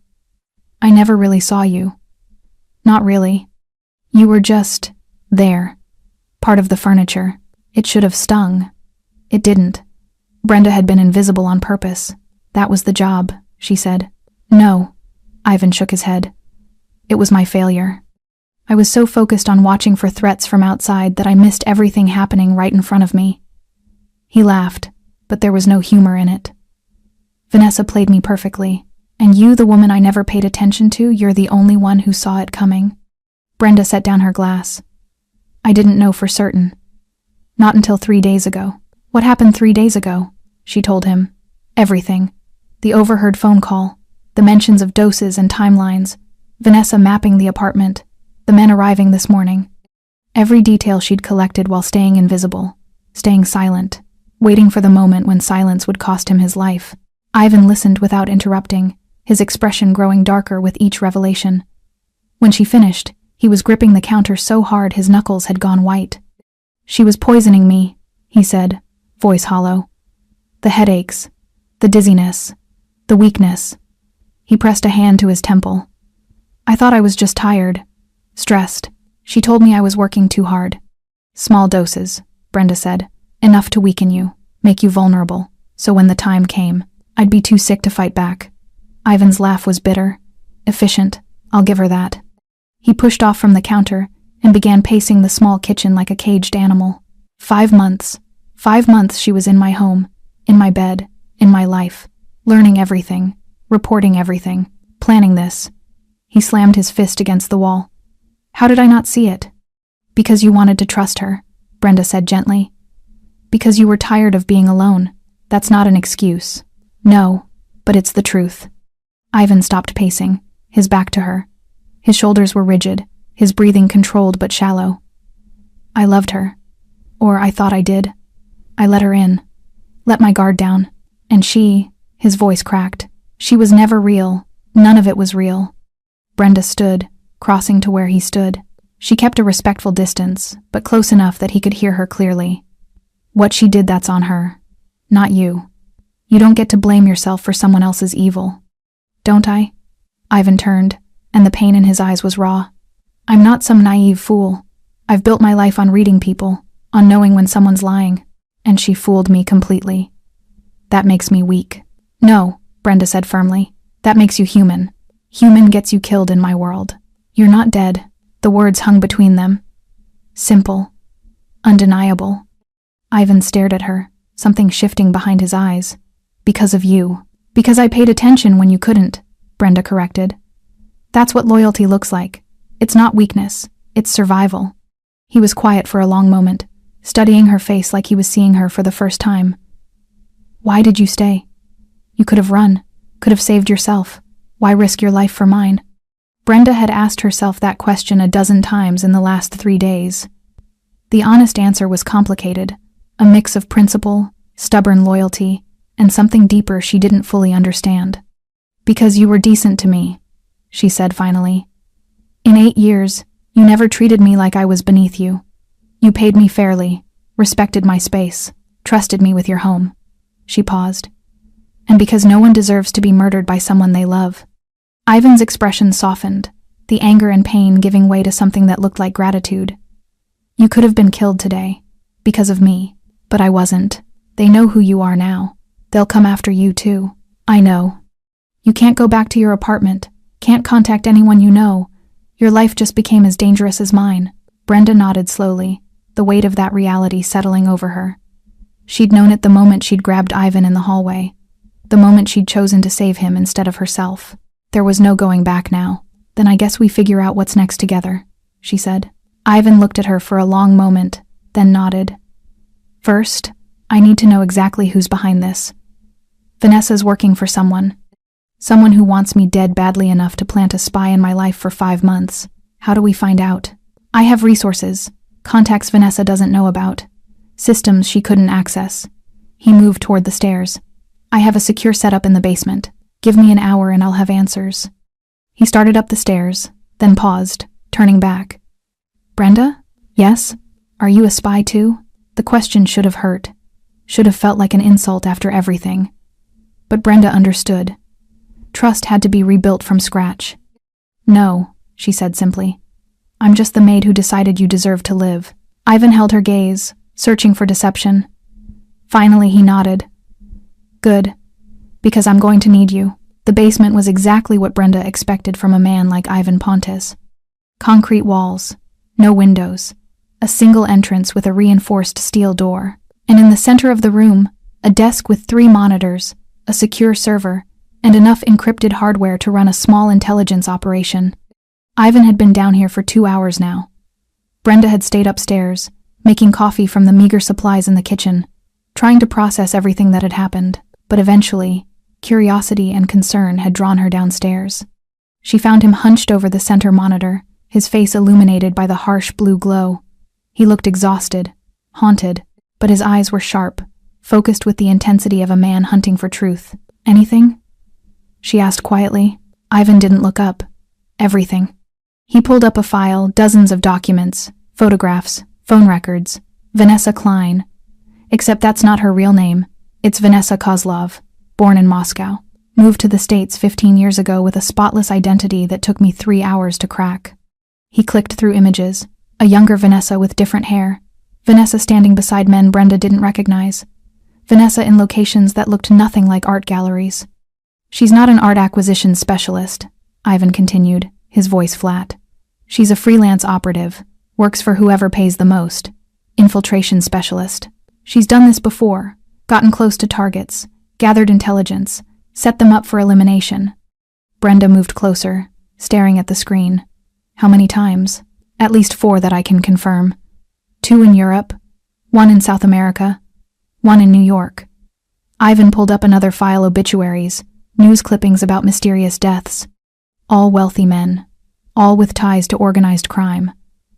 S1: I never really saw you. Not really. You were just there. Part of the furniture. It should have stung. It didn't. Brenda had been invisible on purpose. That was the job, she said. No. Ivan shook his head. It was my failure. I was so focused on watching for threats from outside that I missed everything happening right in front of me. He laughed, but there was no humor in it. Vanessa played me perfectly, and you, the woman I never paid attention to, you're the only one who saw it coming. Brenda set down her glass. I didn't know for certain. Not until 3 days ago. What happened 3 days ago? She told him. Everything. The overheard phone call, the mentions of doses and timelines, Vanessa mapping the apartment, the men arriving this morning. Every detail she'd collected while staying invisible, staying silent, waiting for the moment when silence would cost him his life. Ivan listened without interrupting, his expression growing darker with each revelation. When she finished, he was gripping the counter so hard his knuckles had gone white. She was poisoning me, he said, voice hollow. The headaches, the dizziness, the weakness. He pressed a hand to his temple. I thought I was just tired, stressed. She told me I was working too hard. Small doses, Brenda said, enough to weaken you, make you vulnerable, so when the time came, I'd be too sick to fight back. Ivan's laugh was bitter, efficient, I'll give her that. He pushed off from the counter and began pacing the small kitchen like a caged animal. 5 months. 5 months she was in my home, in my bed, in my life, learning everything, reporting everything, planning this. He slammed his fist against the wall. How did I not see it? Because you wanted to trust her, Brenda said gently. Because you were tired of being alone. That's not an excuse. No, but it's the truth. Ivan stopped pacing, his back to her. His shoulders were rigid, his breathing controlled but shallow. I loved her. Or I thought I did. I let her in. Let my guard down. And she, his voice cracked. She was never real. None of it was real. Brenda stood, crossing to where he stood. She kept a respectful distance, but close enough that he could hear her clearly. What she did, that's on her. Not you. You don't get to blame yourself for someone else's evil. Don't I? Ivan turned, and the pain in his eyes was raw. I'm not some naive fool. I've built my life on reading people, on knowing when someone's lying. And she fooled me completely. That makes me weak. No, Brenda said firmly. That makes you human. Human gets you killed in my world. You're not dead. The words hung between them. Simple. Undeniable. Ivan stared at her, something shifting behind his eyes. Because of you. Because I paid attention when you couldn't, Brenda corrected. That's what loyalty looks like. It's not weakness. It's survival. He was quiet for a long moment, studying her face like he was seeing her for the first time. Why did you stay? You could have run, could have saved yourself. Why risk your life for mine? Brenda had asked herself that question a dozen times in the last 3 days. The honest answer was complicated, a mix of principle, stubborn loyalty, and something deeper she didn't fully understand. Because you were decent to me, she said finally. In 8 years, You never treated me like I was beneath you. You paid me fairly, respected my space, trusted me with your home." She paused. "And because no one deserves to be murdered by someone they love." Ivan's expression softened, the anger and pain giving way to something that looked like gratitude. "You could have been killed today, because of me, but I wasn't. They know who you are now. They'll come after you too. I know. You can't go back to your apartment, can't contact anyone you know. Your life just became as dangerous as mine." Brenda nodded slowly, the weight of that reality settling over her. She'd known it the moment she'd grabbed Ivan in the hallway, the moment she'd chosen to save him instead of herself. There was no going back now. "Then I guess we figure out what's next together," she said. Ivan looked at her for a long moment, then nodded. "First, I need to know exactly who's behind this. Vanessa's working for someone who wants me dead badly enough to plant a spy in my life for 5 months. How do we find out? I have resources, contacts Vanessa doesn't know about, systems she couldn't access." He moved toward the stairs. "I have a secure setup in the basement. Give me an hour and I'll have answers." He started up the stairs, then paused, turning back. "Brenda? Yes? Are you a spy too?" The question should have hurt, should have felt like an insult after everything. But Brenda understood. Trust had to be rebuilt from scratch. "No," she said simply. "I'm just the maid who decided you deserved to live." Ivan held her gaze, searching for deception. Finally he nodded. "Good. Because I'm going to need you." The basement was exactly what Brenda expected from a man like Ivan Pontes. Concrete walls, no windows, a single entrance with a reinforced steel door. And in the center of the room, a desk with 3 monitors, a secure server, and enough encrypted hardware to run a small intelligence operation. Ivan had been down here for 2 hours now. Brenda had stayed upstairs, making coffee from the meager supplies in the kitchen, trying to process everything that had happened, but eventually, curiosity and concern had drawn her downstairs. She found him hunched over the center monitor, his face illuminated by the harsh blue glow. He looked exhausted, haunted, but his eyes were sharp, focused with the intensity of a man hunting for truth. "Anything?" she asked quietly. Ivan didn't look up. "Everything." He pulled up a file, dozens of documents, photographs, phone records. Vanessa Klein. Except that's not her real name. It's Vanessa Kozlov, born in Moscow. Moved to the States 15 years ago with a spotless identity that took me 3 hours to crack. He clicked through images. A younger Vanessa with different hair. Vanessa standing beside men Brenda didn't recognize. Vanessa in locations that looked nothing like art galleries. "She's not an art acquisition specialist," Ivan continued, his voice flat. "She's a freelance operative, works for whoever pays the most. Infiltration specialist. She's done this before, gotten close to targets, gathered intelligence, set them up for elimination." Brenda moved closer, staring at the screen. "How many times?" "At least 4 that I can confirm. 2 in Europe, 1 in South America, 1 in New York." Ivan pulled up another file, obituaries, news clippings about mysterious deaths. All wealthy men, all with ties to organized crime,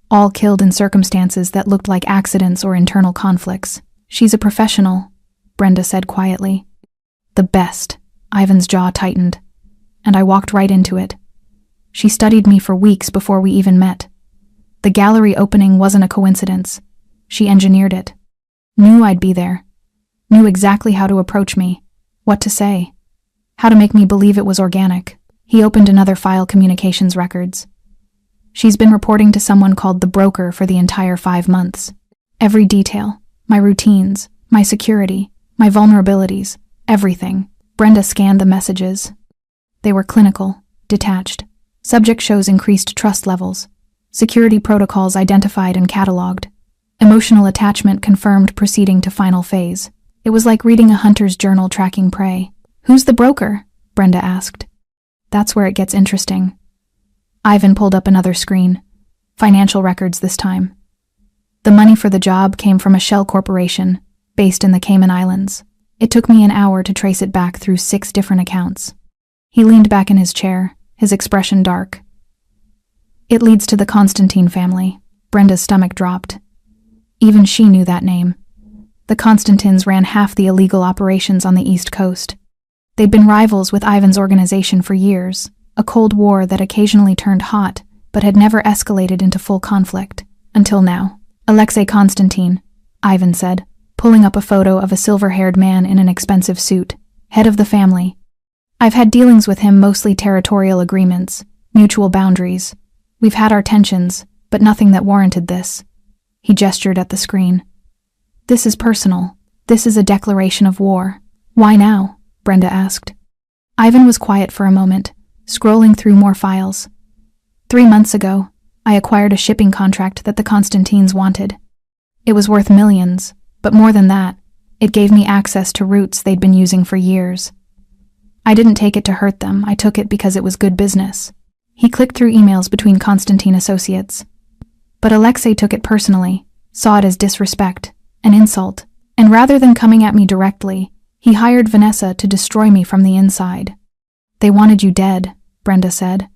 S1: all killed in circumstances that looked like accidents or internal conflicts. "She's a professional," Brenda said quietly. "The best." Ivan's jaw tightened, and I walked right into it. "She studied me for weeks before we even met. The gallery opening wasn't a coincidence. She engineered it. Knew I'd be there. Knew exactly how to approach me, what to say, how to make me believe it was organic." He opened another file, communications records. "She's been reporting to someone called the broker for the entire 5 months. Every detail, my routines, my security, my vulnerabilities, everything." Brenda scanned the messages. They were clinical, detached. Subject shows increased trust levels. Security protocols identified and cataloged. Emotional attachment confirmed proceeding to final phase. It was like reading a hunter's journal tracking prey. "Who's the broker?" Brenda asked. "That's where it gets interesting." Ivan pulled up another screen. Financial records this time. The money for the job came from a shell corporation based in the Cayman Islands. It took me an hour to trace it back through 6 different accounts. He leaned back in his chair, his expression dark. "It leads to the Constantine family." Brenda's stomach dropped. Even she knew that name. The Constantines ran half the illegal operations on the East Coast. They'd been rivals with Ivan's organization for years, a Cold War that occasionally turned hot, but had never escalated into full conflict. Until now. Alexei Konstantin, Ivan said, pulling up a photo of a silver-haired man in an expensive suit, head of the family. I've had dealings with him, mostly territorial agreements, mutual boundaries. We've had our tensions, but nothing that warranted this. He gestured at the screen. This is personal. This is a declaration of war. Why now? Brenda asked. Ivan was quiet for a moment, scrolling through more files. 3 months ago, I acquired a shipping contract that the Konstantins wanted. It was worth millions, but more than that, it gave me access to routes they'd been using for years. I didn't take it to hurt them, I took it because it was good business. He clicked through emails between Konstantin associates. But Alexei took it personally, saw it as disrespect, an insult, and rather than coming at me directly, he hired Vanessa to destroy me from the inside. They wanted you dead, Brenda said,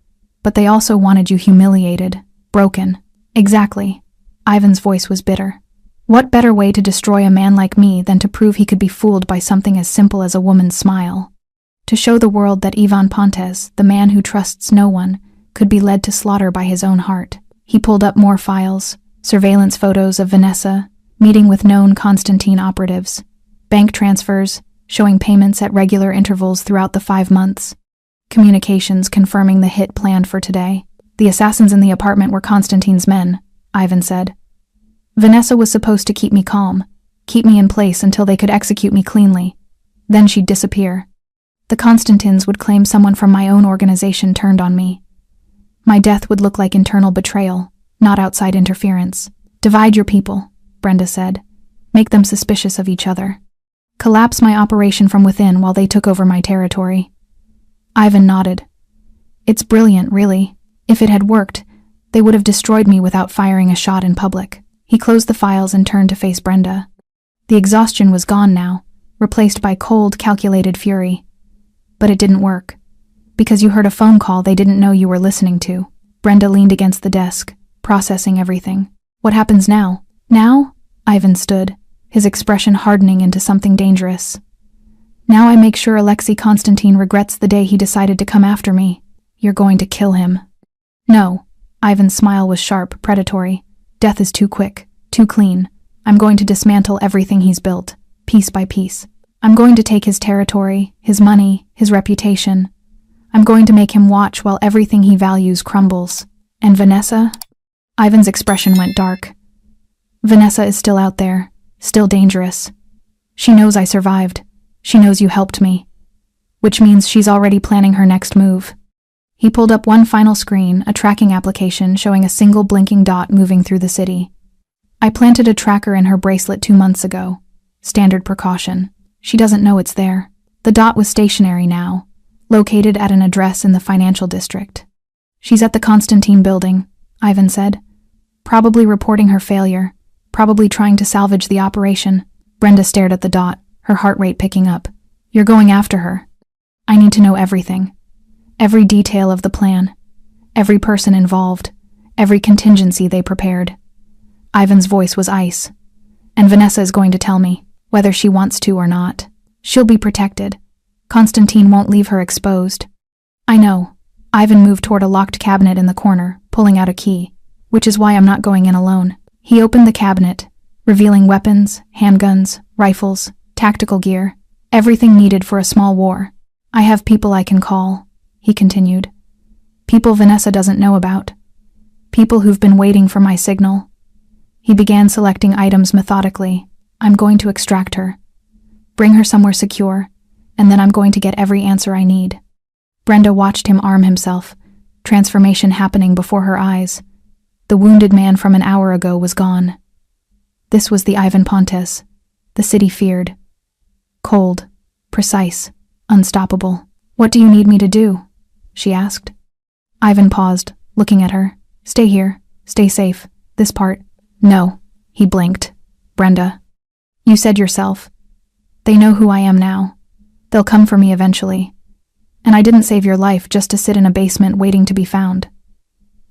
S1: but they also wanted you humiliated, broken. Exactly. Ivan's voice was bitter. What better way to destroy a man like me than to prove he could be fooled by something as simple as a woman's smile? To show the world that Ivan Pontes, the man who trusts no one, could be led to slaughter by his own heart. He pulled up more files, surveillance photos of Vanessa, meeting with known Konstantin operatives, bank transfers, showing payments at regular intervals throughout the 5 months, communications confirming the hit planned for today. The assassins in the apartment were Konstantin's men, Ivan said. Vanessa was supposed to keep me calm, keep me in place until they could execute me cleanly. Then she'd disappear. The Konstantins would claim someone from my own organization turned on me. My death would look like internal betrayal, not outside interference. Divide your people, Brenda said. Make them suspicious of each other. Collapse my operation from within while they took over my territory. Ivan nodded. It's brilliant, really. If it had worked, they would have destroyed me without firing a shot in public. He closed the files and turned to face Brenda. The exhaustion was gone now, replaced by cold, calculated fury. But it didn't work. Because you heard a phone call they didn't know you were listening to. Brenda leaned against the desk, processing everything. What happens now? Now? Ivan stood, his expression hardening into something dangerous. Now I make sure Alexei Konstantin regrets the day he decided to come after me. You're going to kill him. No. Ivan's smile was sharp, predatory. Death is too quick, too clean. I'm going to dismantle everything he's built, piece by piece. I'm going to take his territory, his money, his reputation. I'm going to make him watch while everything he values crumbles. And Vanessa? Ivan's expression went dark. Vanessa is still out there, still dangerous. She knows I survived. She knows you helped me. Which means she's already planning her next move. He pulled up one final screen, a tracking application showing a single blinking dot moving through the city. I planted a tracker in her bracelet 2 months ago. Standard precaution. She doesn't know it's there. The dot was stationary now, located at an address in the financial district. She's at the Konstantin building, Ivan said. Probably reporting her failure, probably trying to salvage the operation. Brenda stared at the dot, her heart rate picking up. You're going after her. I need to know everything. Every detail of the plan. Every person involved. Every contingency they prepared. Ivan's voice was ice. And Vanessa is going to tell me, whether she wants to or not. She'll be protected. Konstantin won't leave her exposed. I know. Ivan moved toward a locked cabinet in the corner, pulling out a key, which is why I'm not going in alone. He opened the cabinet, revealing weapons, handguns, rifles, tactical gear, everything needed for a small war. I have people I can call, he continued. People Vanessa doesn't know about. People who've been waiting for my signal. He began selecting items methodically. I'm going to extract her, bring her somewhere secure, and then I'm going to get every answer I need. Brenda watched him arm himself, transformation happening before her eyes. The wounded man from an hour ago was gone. This was the Ivan Pontes the city feared. Cold, precise, unstoppable. What do you need me to do? She asked. Ivan paused, looking at her. Stay here, stay safe. This part. No, he blinked. Brenda. You said yourself. They know who I am now. They'll come for me eventually. And I didn't save your life just to sit in a basement waiting to be found.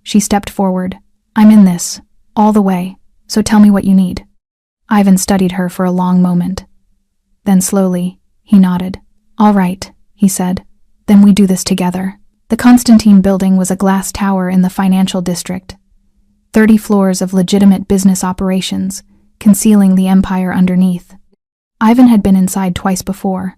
S1: She stepped forward. I'm in this, all the way, so tell me what you need. Ivan studied her for a long moment. Then slowly, he nodded. All right, he said. Then we do this together. The Constantine building was a glass tower in the financial district. 30 floors of legitimate business operations, concealing the empire underneath. Ivan had been inside twice before,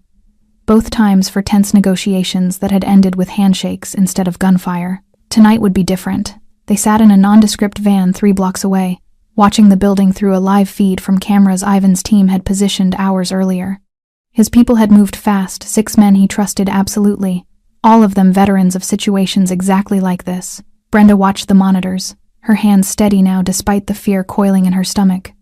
S1: both times for tense negotiations that had ended with handshakes instead of gunfire. Tonight would be different. They sat in a nondescript van 3 blocks away, watching the building through a live feed from cameras Ivan's team had positioned hours earlier. His people had moved fast, 6 men he trusted absolutely, all of them veterans of situations exactly like this. Brenda watched the monitors, her hands steady now despite the fear coiling in her stomach.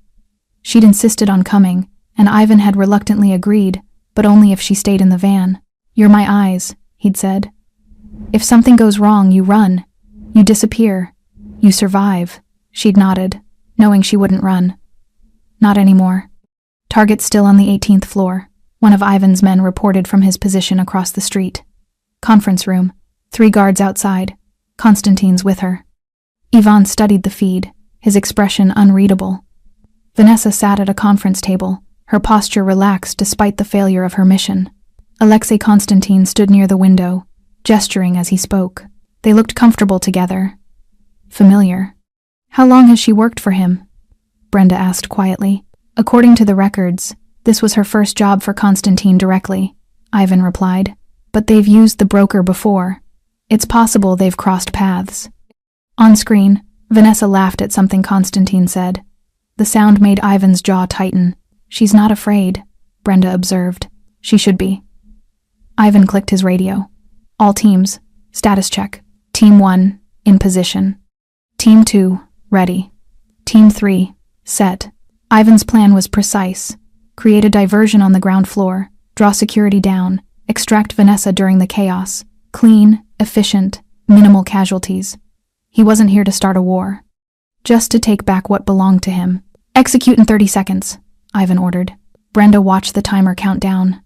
S1: She'd insisted on coming, and Ivan had reluctantly agreed, but only if she stayed in the van. "You're my eyes," he'd said. "If something goes wrong, you run. You disappear. You survive." She'd nodded, knowing she wouldn't run. Not anymore. Target still on the 18th floor. One of Ivan's men reported from his position across the street. Conference room. 3 guards outside. Constantine's with her. Ivan studied the feed, his expression unreadable. Vanessa sat at a conference table, her posture relaxed despite the failure of her mission. Alexei Constantine stood near the window, gesturing as he spoke. They looked comfortable together. Familiar. "How long has she worked for him?" Brenda asked quietly. "According to the records, this was her first job for Constantine directly," Ivan replied. "But they've used the broker before. It's possible they've crossed paths." On screen, Vanessa laughed at something Constantine said. The sound made Ivan's jaw tighten. "She's not afraid," Brenda observed. "She should be." Ivan clicked his radio. "All teams, status check. Team 1, in position. Team 2, ready. Team 3, set." Ivan's plan was precise. Create a diversion on the ground floor, draw security down, extract Vanessa during the chaos. Clean, efficient, minimal casualties. He wasn't here to start a war. Just to take back what belonged to him. "Execute in 30 seconds, Ivan ordered. Brenda watched the timer count down.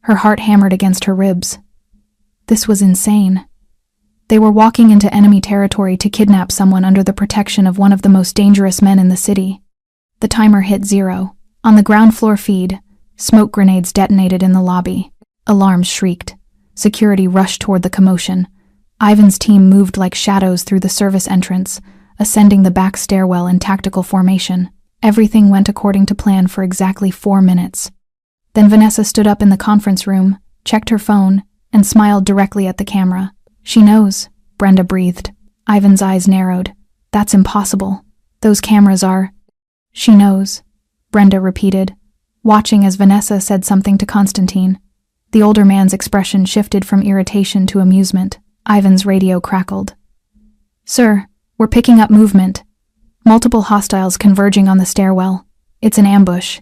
S1: Her heart hammered against her ribs. This was insane. They were walking into enemy territory to kidnap someone under the protection of one of the most dangerous men in the city. The timer hit 0. On the ground floor feed, smoke grenades detonated in the lobby. Alarms shrieked. Security rushed toward the commotion. Ivan's team moved like shadows through the service entrance, ascending the back stairwell in tactical formation. Everything went according to plan for exactly 4 minutes. Then Vanessa stood up in the conference room, checked her phone, and smiled directly at the camera. "She knows," Brenda breathed. Ivan's eyes narrowed. "That's impossible. Those cameras are—" "She knows," Brenda repeated, watching as Vanessa said something to Constantine. The older man's expression shifted from irritation to amusement. Ivan's radio crackled. "Sir, we're picking up movement. Multiple hostiles converging on the stairwell. It's an ambush."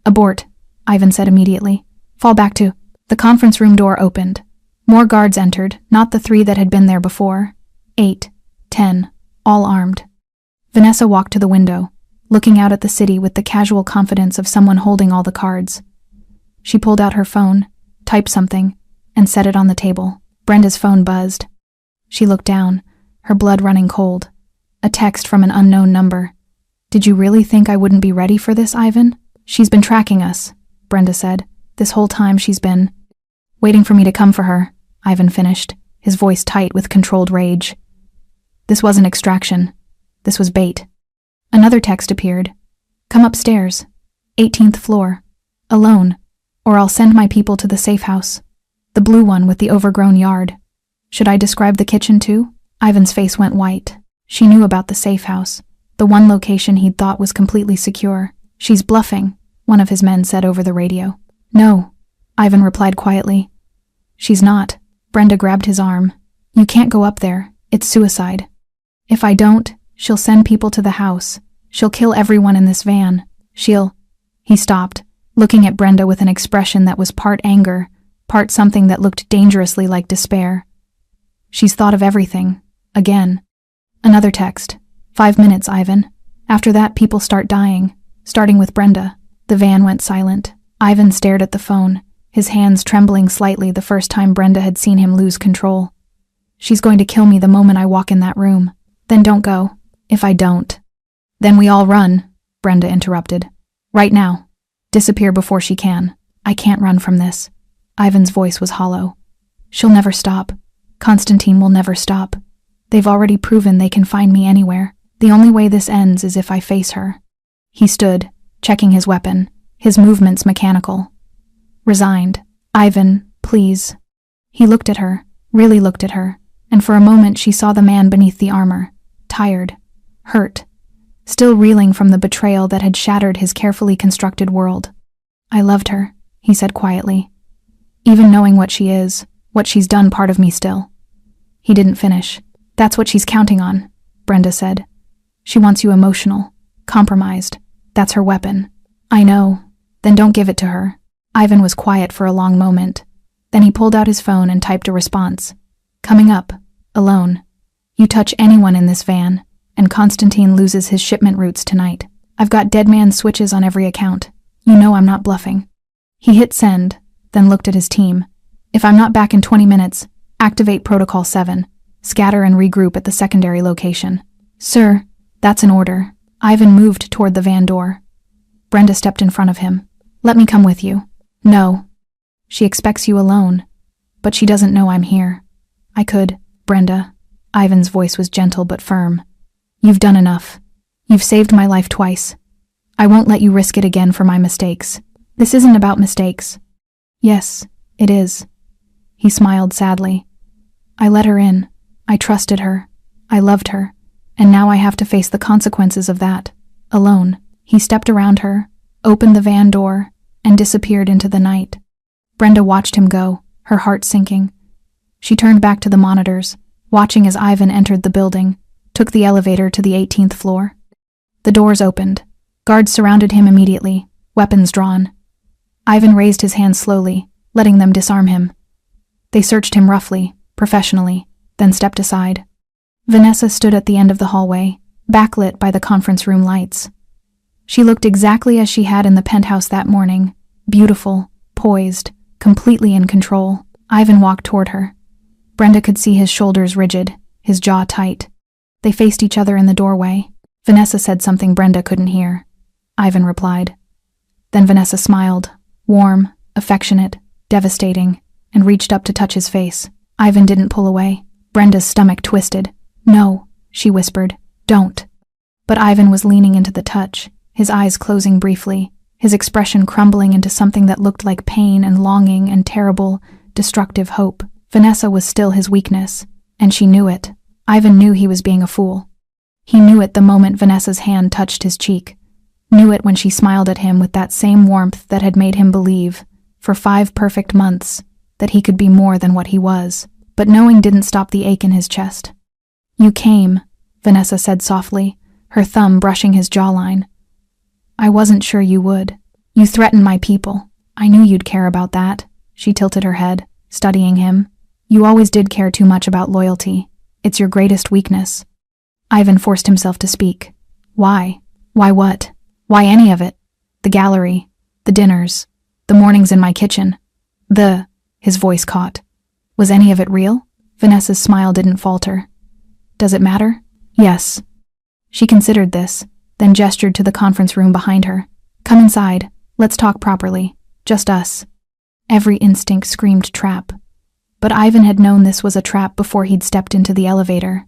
S1: "Abort," Ivan said immediately. "Fall back to—" The conference room door opened. More guards entered, not the 3 that had been there before. 8, 10, all armed. Vanessa walked to the window, looking out at the city with the casual confidence of someone holding all the cards. She pulled out her phone, typed something, and set it on the table. Brenda's phone buzzed. She looked down, her blood running cold. A text from an unknown number. "Did you really think I wouldn't be ready for this, Ivan? She's been tracking us," Brenda said. "This whole time she's been—" "Waiting for me to come for her," Ivan finished, his voice tight with controlled rage. This wasn't extraction. This was bait. Another text appeared. "Come upstairs. 18th floor. Alone. Or I'll send my people to the safe house. The blue one with the overgrown yard. Should I describe the kitchen too?" Ivan's face went white. She knew about the safe house, the one location he'd thought was completely secure. "She's bluffing," one of his men said over the radio. "No," Ivan replied quietly. "She's not." Brenda grabbed his arm. "You can't go up there. It's suicide. If I don't, she'll send people to the house. She'll kill everyone in this van. She'll—" He stopped, looking at Brenda with an expression that was part anger, part something that looked dangerously like despair. "She's thought of everything. Again." Another text. 5 minutes, Ivan. After that, people start dying, starting with Brenda." The van went silent. Ivan stared at the phone, his hands trembling slightly the first time Brenda had seen him lose control. "She's going to kill me the moment I walk in that room. Then don't go. If I don't." "Then we all run," Brenda interrupted. "Right now. Disappear before she can. I can't run from this." Ivan's voice was hollow. "She'll never stop. Constantine will never stop. They've already proven they can find me anywhere. The only way this ends is if I face her. He stood, checking his weapon, his movements mechanical. Resigned. Ivan, please. He looked at her, really looked at her, and for a moment she saw the man beneath the armor, tired, hurt, still reeling from the betrayal that had shattered his carefully constructed world. I loved her, he said quietly. Even knowing what she is, what she's done, part of me still. He didn't finish. That's what she's counting on, Brenda said. She wants you emotional, compromised. That's her weapon. I know. Then don't give it to her. Ivan was quiet for a long moment. Then he pulled out his phone and typed a response. Coming up, alone. You touch anyone in this van, and Constantine loses his shipment routes tonight. I've got dead man switches on every account. You know I'm not bluffing. He hit send, then looked at his team. If I'm not back in 20 minutes, activate Protocol 7. Scatter and regroup at the secondary location. Sir, that's an order. Ivan moved toward the van door. Brenda stepped in front of him. Let me come with you. No. She expects you alone, but she doesn't know I'm here. I could, Brenda. Ivan's voice was gentle but firm. You've done enough. You've saved my life twice. I won't let you risk it again for my mistakes. This isn't about mistakes. Yes, it is. He smiled sadly. I let her in. I trusted her. I loved her. And now I have to face the consequences of that, alone. He stepped around her, opened the van door, and disappeared into the night. Brenda watched him go, her heart sinking. She turned back to the monitors, watching as Ivan entered the building, took the elevator to the 18th floor. The doors opened. Guards surrounded him immediately, weapons drawn. Ivan raised his hands slowly, letting them disarm him. They searched him roughly, professionally, then stepped aside. Vanessa stood at the end of the hallway, backlit by the conference room lights. She looked exactly as she had in the penthouse that morning, beautiful, poised, completely in control. Ivan walked toward her. Brenda could see his shoulders rigid, his jaw tight. They faced each other in the doorway. Vanessa said something Brenda couldn't hear. Ivan replied. Then Vanessa smiled, warm, affectionate, devastating, and reached up to touch his face. Ivan didn't pull away. Brenda's stomach twisted. No, she whispered, don't. But Ivan was leaning into the touch, his eyes closing briefly, his expression crumbling into something that looked like pain and longing and terrible, destructive hope. Vanessa was still his weakness, and she knew it. Ivan knew he was being a fool. He knew it the moment Vanessa's hand touched his cheek, knew it when she smiled at him with that same warmth that had made him believe, for 5 perfect months, that he could be more than what he was. But knowing didn't stop the ache in his chest. You came, Vanessa said softly, her thumb brushing his jawline. I wasn't sure you would. You threatened my people. I knew you'd care about that. She tilted her head, studying him. You always did care too much about loyalty. It's your greatest weakness. Ivan forced himself to speak. Why? Why what? Why any of it? The gallery, the dinners, the mornings in my kitchen. His voice caught. Was any of it real? Vanessa's smile didn't falter. Does it matter? Yes. She considered this, then gestured to the conference room behind her. Come inside. Let's talk properly. Just us. Every instinct screamed trap. But Ivan had known this was a trap before he'd stepped into the elevator.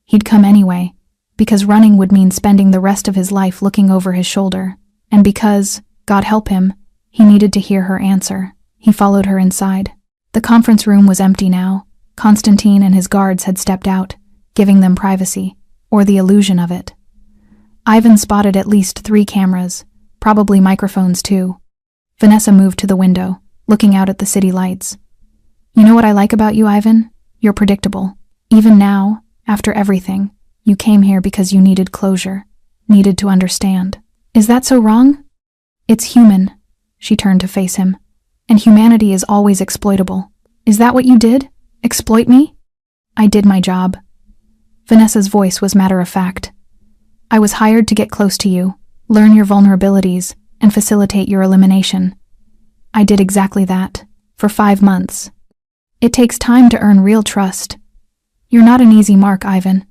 S1: He'd come anyway, because running would mean spending the rest of his life looking over his shoulder, and because, God help him, he needed to hear her answer. He followed her inside. The conference room was empty now. Constantine and his guards had stepped out, giving them privacy, or the illusion of it. Ivan spotted at least 3 cameras, probably microphones too. Vanessa moved to the window, looking out at the city lights. You know what I like about you, Ivan? You're predictable. Even now, after everything, you came here because you needed closure, needed to understand. Is that so wrong? It's human. She turned to face him. And humanity is always exploitable. Is that what you did? Exploit me? I did my job. Vanessa's voice was matter-of-fact. I was hired to get close to you, learn your vulnerabilities, and facilitate your elimination. I did exactly that, for 5 months. It takes time to earn real trust. You're not an easy mark, Ivan.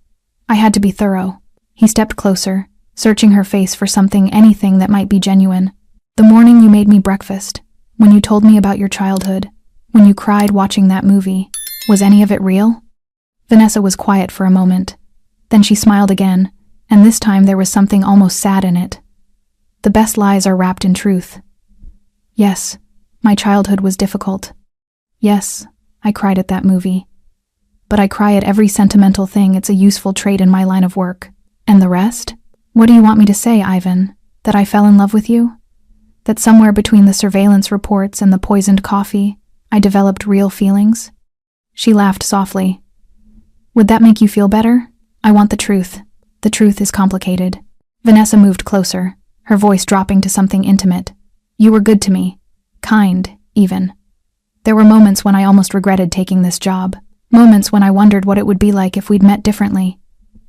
S1: I had to be thorough. He stepped closer, searching her face for anything that might be genuine. The morning you made me breakfast, when you told me about your childhood, when you cried watching that movie, was any of it real? Vanessa was quiet for a moment. Then she smiled again, and this time there was something almost sad in it. The best lies are wrapped in truth. Yes, my childhood was difficult. Yes, I cried at that movie. But I cry at every sentimental thing. It's a useful trait in my line of work. And the rest? What do you want me to say, Ivan? That I fell in love with you? That somewhere between the surveillance reports and the poisoned coffee, I developed real feelings? She laughed softly. Would that make you feel better? I want the truth. The truth is complicated. Vanessa moved closer, her voice dropping to something intimate. You were good to me. Kind, even. There were moments when I almost regretted taking this job. Moments when I wondered what it would be like if we'd met differently.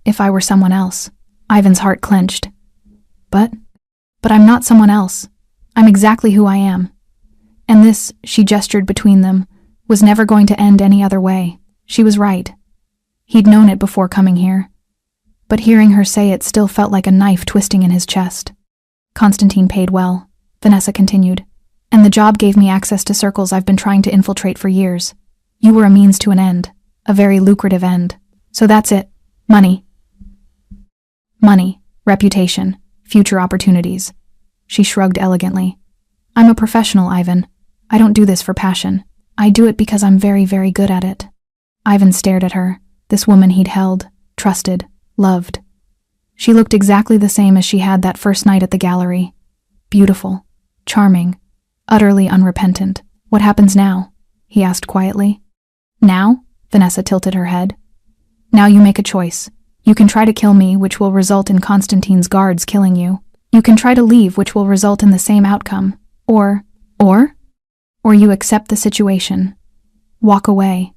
S1: If I were someone else. Ivan's heart clenched. But I'm not someone else. I'm exactly who I am. And this, she gestured between them, was never going to end any other way. She was right. He'd known it before coming here. But hearing her say it still felt like a knife twisting in his chest. Constantine paid well, Vanessa continued. And the job gave me access to circles I've been trying to infiltrate for years. You were a means to an end. A very lucrative end. So that's it. Money. Money, reputation, future opportunities. She shrugged elegantly. I'm a professional, Ivan. I don't do this for passion. I do it because I'm very, very good at it. Ivan stared at her, this woman he'd held, trusted, loved. She looked exactly the same as she had that first night at the gallery. Beautiful, charming, utterly unrepentant. What happens now? He asked quietly. Now? Vanessa tilted her head. Now you make a choice. You can try to kill me, which will result in Constantine's guards killing you. You can try to leave, which will result in the same outcome. Or you accept the situation. Walk away.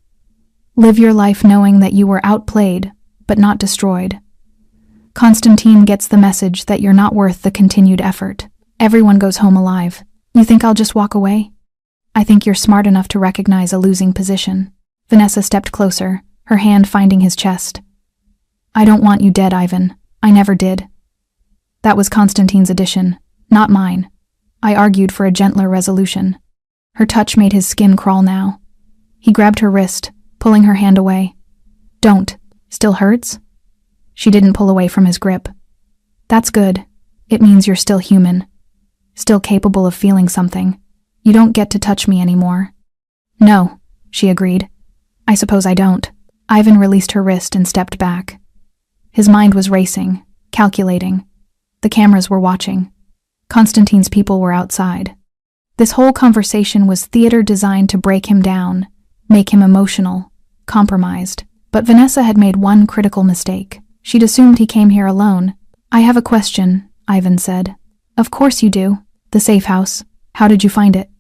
S1: Live your life knowing that you were outplayed, but not destroyed. Constantine gets the message that you're not worth the continued effort. Everyone goes home alive. You think I'll just walk away? I think you're smart enough to recognize a losing position. Vanessa stepped closer, her hand finding his chest. I don't want you dead, Ivan. I never did. That was Constantine's addition, not mine. I argued for a gentler resolution. Her touch made his skin crawl now. He grabbed her wrist, pulling her hand away. Don't. Still hurts? She didn't pull away from his grip. That's good. It means you're still human. Still capable of feeling something. You don't get to touch me anymore. No, she agreed. I suppose I don't. Ivan released her wrist and stepped back. His mind was racing, calculating. The cameras were watching. Constantine's people were outside. This whole conversation was theater designed to break him down, make him emotional, compromised. But Vanessa had made one critical mistake. She'd assumed he came here alone. I have a question, Ivan said. Of course you do. The safe house. How did you find it?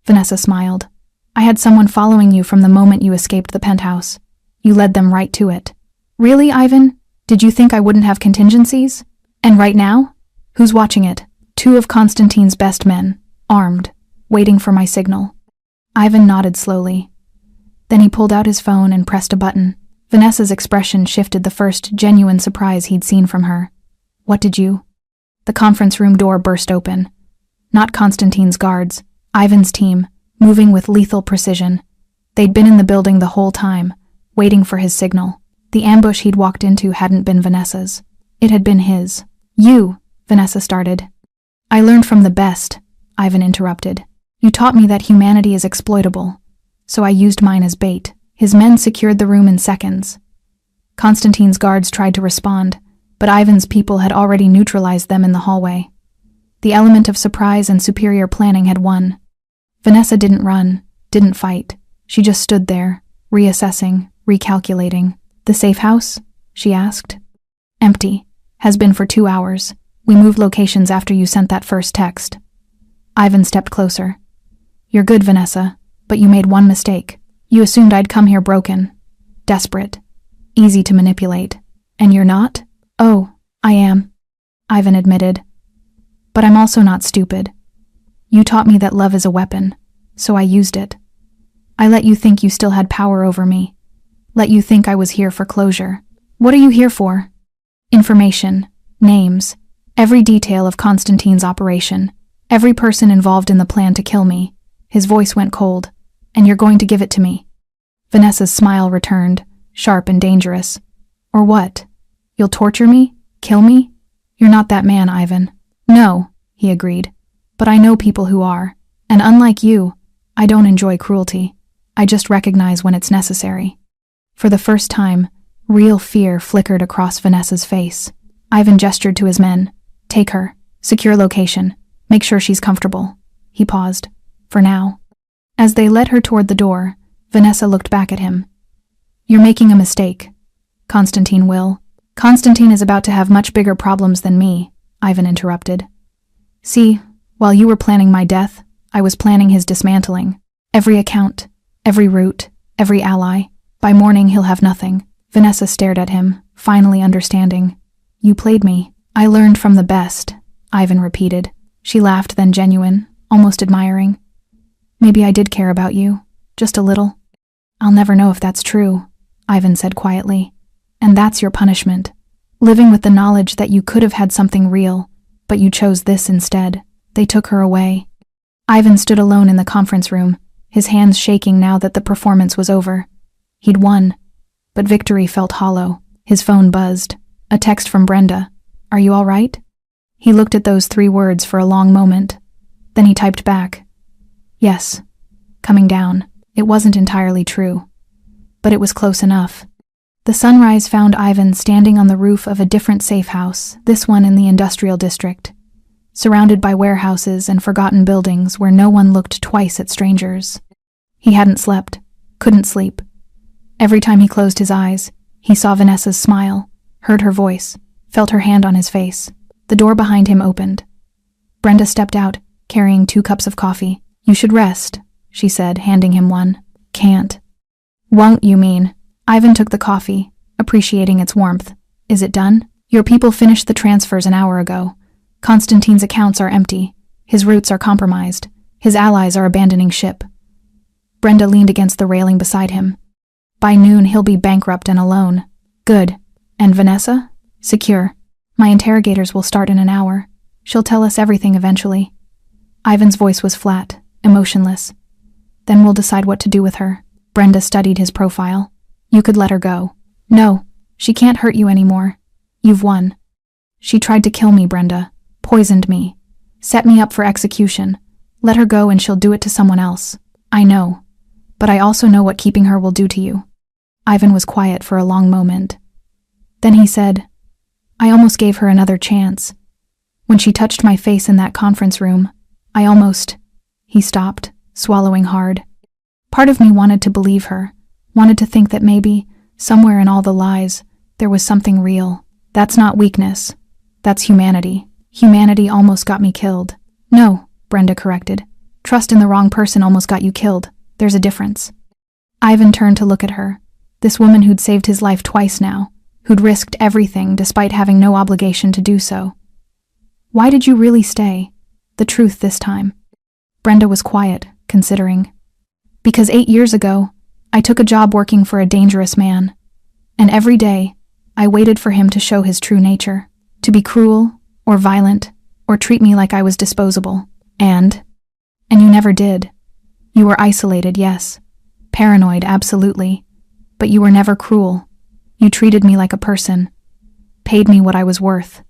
S1: Vanessa smiled. I had someone following you from the moment you escaped the penthouse. You led them right to it. Really, Ivan? Did you think I wouldn't have contingencies? And right now? Who's watching it? 2 of Constantine's best men, armed, waiting for my signal. Ivan nodded slowly. Then he pulled out his phone and pressed a button. Vanessa's expression shifted the first genuine surprise he'd seen from her. What did you? The conference room door burst open. Not Constantine's guards, Ivan's team, moving with lethal precision. They'd been in the building the whole time, waiting for his signal. The ambush he'd walked into hadn't been Vanessa's. It had been his. You, Vanessa started. I learned from the best, Ivan interrupted. You taught me that humanity is exploitable. So I used mine as bait. His men secured the room in seconds. Constantine's guards tried to respond, but Ivan's people had already neutralized them in the hallway. The element of surprise and superior planning had won. Vanessa didn't run, didn't fight. She just stood there, reassessing, recalculating. The safe house? She asked. Empty. Has been for 2 hours. We moved locations after you sent that first text. Ivan stepped closer. You're good, Vanessa, but you made one mistake. You assumed I'd come here broken, desperate, easy to manipulate. And you're not? Oh, I am, Ivan admitted. But I'm also not stupid. You taught me that love is a weapon, so I used it. I let you think you still had power over me. Let you think I was here for closure. What are you here for? Information, names, every detail of Constantine's operation, every person involved in the plan to kill me. His voice went cold. And you're going to give it to me. Vanessa's smile returned, sharp and dangerous. Or what? You'll torture me? Kill me? You're not that man, Ivan. No, he agreed. But I know people who are. And unlike you, I don't enjoy cruelty. I just recognize when it's necessary. For the first time, real fear flickered across Vanessa's face. Ivan gestured to his men. Take her. Secure location. Make sure she's comfortable. He paused. For now. As they led her toward the door, Vanessa looked back at him. You're making a mistake. Constantine will. Constantine is about to have much bigger problems than me, Ivan interrupted. See, while you were planning my death, I was planning his dismantling. Every account, every route, every ally. By morning he'll have nothing. Vanessa stared at him, finally understanding. You played me. I learned from the best, Ivan repeated. She laughed, then genuine, almost admiring. Maybe I did care about you. Just a little. I'll never know if that's true, Ivan said quietly. And that's your punishment. Living with the knowledge that you could have had something real, but you chose this instead. They took her away. Ivan stood alone in the conference room, his hands shaking now that the performance was over. He'd won, but victory felt hollow. His phone buzzed. A text from Brenda. Are you all right? He looked at those 3 words for a long moment. Then he typed back. Yes. Coming down. It wasn't entirely true. But it was close enough. The sunrise found Ivan standing on the roof of a different safe house, this one in the industrial district, surrounded by warehouses and forgotten buildings where no one looked twice at strangers. He hadn't slept, couldn't sleep. Every time he closed his eyes, he saw Vanessa's smile, heard her voice, felt her hand on his face. The door behind him opened. Brenda stepped out, carrying 2 cups of coffee. You should rest, she said, handing him one. Can't. Won't, you mean? Ivan took the coffee, appreciating its warmth. Is it done? Your people finished the transfers an hour ago. Constantine's accounts are empty. His routes are compromised. His allies are abandoning ship. Brenda leaned against the railing beside him. By noon, he'll be bankrupt and alone. Good. And Vanessa? Secure. My interrogators will start in an hour. She'll tell us everything eventually. Ivan's voice was flat, emotionless. Then we'll decide what to do with her. Brenda studied his profile. You could let her go. No, she can't hurt you anymore. You've won. She tried to kill me, Brenda. Poisoned me. Set me up for execution. Let her go and she'll do it to someone else. I know. But I also know what keeping her will do to you. Ivan was quiet for a long moment. Then he said, I almost gave her another chance. When she touched my face in that conference room, I almost... He stopped, swallowing hard. Part of me wanted to believe her, wanted to think that maybe, somewhere in all the lies, there was something real. That's not weakness. That's humanity. Humanity almost got me killed. No, Brenda corrected. Trust in the wrong person almost got you killed. There's a difference. Ivan turned to look at her. This woman who'd saved his life twice now, who'd risked everything despite having no obligation to do so. Why did you really stay? The truth this time. Brenda was quiet, considering. Because 8 years ago, I took a job working for a dangerous man. And every day, I waited for him to show his true nature. To be cruel, or violent, or treat me like I was disposable. And you never did. You were isolated, yes. Paranoid, absolutely. But you were never cruel. You treated me like a person. Paid me what I was worth.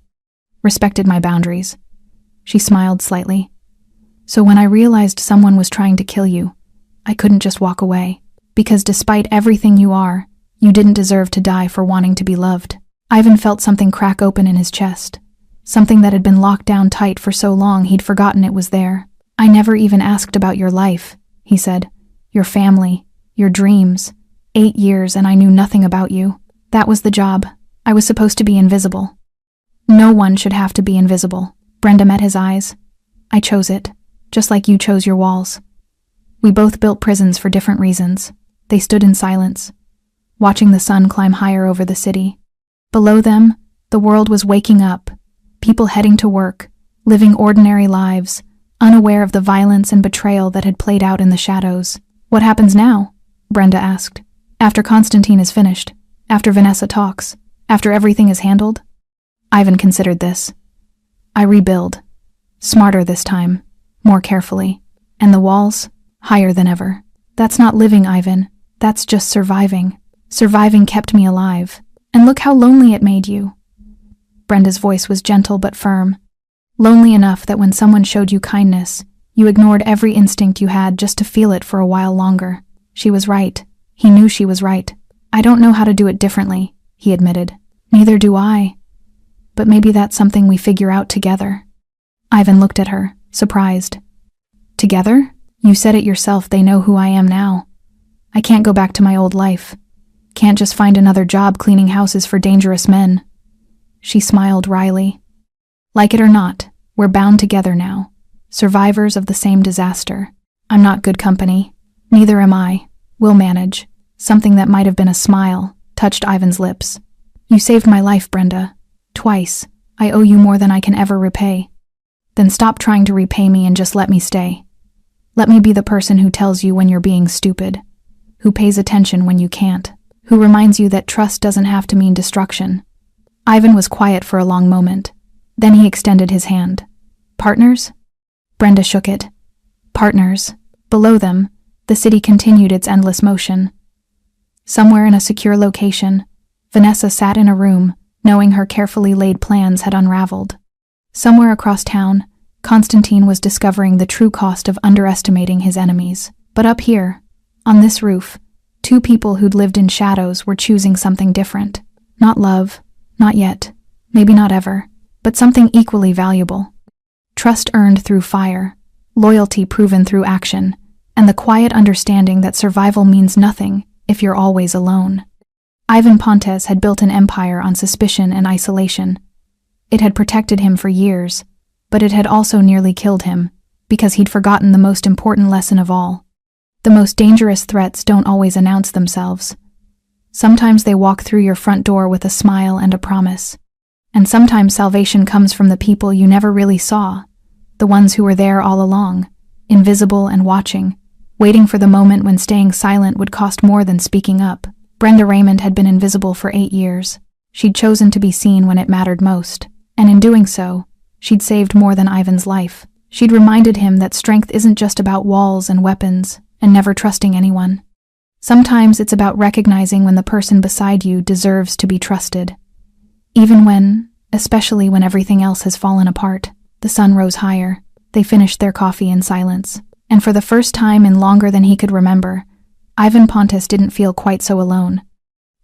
S1: Respected my boundaries. She smiled slightly. So when I realized someone was trying to kill you, I couldn't just walk away. Because despite everything you are, you didn't deserve to die for wanting to be loved. Ivan felt something crack open in his chest. Something that had been locked down tight for so long he'd forgotten it was there. I never even asked about your life, he said. Your family, your dreams. 8 years and I knew nothing about you. That was the job. I was supposed to be invisible. No one should have to be invisible. Brenda met his eyes. I chose it, just like you chose your walls. We both built prisons for different reasons. They stood in silence, watching the sun climb higher over the city. Below them, the world was waking up, people heading to work, living ordinary lives, unaware of the violence and betrayal that had played out in the shadows. What happens now? Brenda asked. After Constantine is finished, after Vanessa talks, after everything is handled? Ivan considered this. I rebuild. Smarter this time, more carefully. And the walls? Higher than ever. That's not living, Ivan. That's just surviving. Surviving kept me alive. And look how lonely it made you." Brenda's voice was gentle but firm. "Lonely enough that when someone showed you kindness, you ignored every instinct you had just to feel it for a while longer." She was right. He knew she was right. "I don't know how to do it differently," he admitted. "Neither do I. But maybe that's something we figure out together." Ivan looked at her, surprised. "Together? You said it yourself, they know who I am now. I can't go back to my old life. Can't just find another job cleaning houses for dangerous men." She smiled wryly. "Like it or not, we're bound together now. Survivors of the same disaster. I'm not good company. Neither am I. We'll manage." Something that might have been a smile touched Ivan's lips. "You saved my life, Brenda. Twice. I owe you more than I can ever repay. Then stop trying to repay me and just let me stay. Let me be the person who tells you when you're being stupid, who pays attention when you can't, who reminds you that trust doesn't have to mean destruction." Ivan was quiet for a long moment. Then he extended his hand. "Partners?" Brenda shook it. Partners. Below them, the city continued its endless motion. Somewhere in a secure location, Vanessa sat in a room, knowing her carefully laid plans had unraveled. Somewhere across town, Constantine was discovering the true cost of underestimating his enemies. But up here, on this roof, two people who'd lived in shadows were choosing something different. Not love, not yet, maybe not ever, but something equally valuable. Trust earned through fire, loyalty proven through action, and the quiet understanding that survival means nothing if you're always alone. Ivan Pontes had built an empire on suspicion and isolation. It had protected him for years, but it had also nearly killed him, because he'd forgotten the most important lesson of all. The most dangerous threats don't always announce themselves. Sometimes they walk through your front door with a smile and a promise. And sometimes salvation comes from the people you never really saw, the ones who were there all along, invisible and watching, waiting for the moment when staying silent would cost more than speaking up. Brenda Raymond had been invisible for 8 years. She'd chosen to be seen when it mattered most, and in doing so, she'd saved more than Ivan's life. She'd reminded him that strength isn't just about walls and weapons, and never trusting anyone. Sometimes it's about recognizing when the person beside you deserves to be trusted. Even when, especially when everything else has fallen apart. The sun rose higher. They finished their coffee in silence. And for the first time in longer than he could remember, Ivan Pontes didn't feel quite so alone.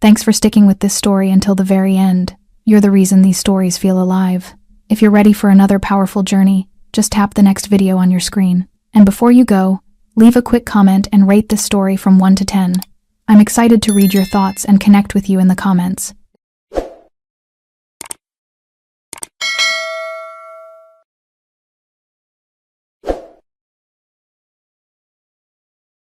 S1: "Thanks for sticking with this story until the very end. You're the reason these stories feel alive. If you're ready for another powerful journey, just tap the next video on your screen. And before you go, leave a quick comment and rate this story from 1 to 10. I'm excited to read your thoughts and connect with you in the comments.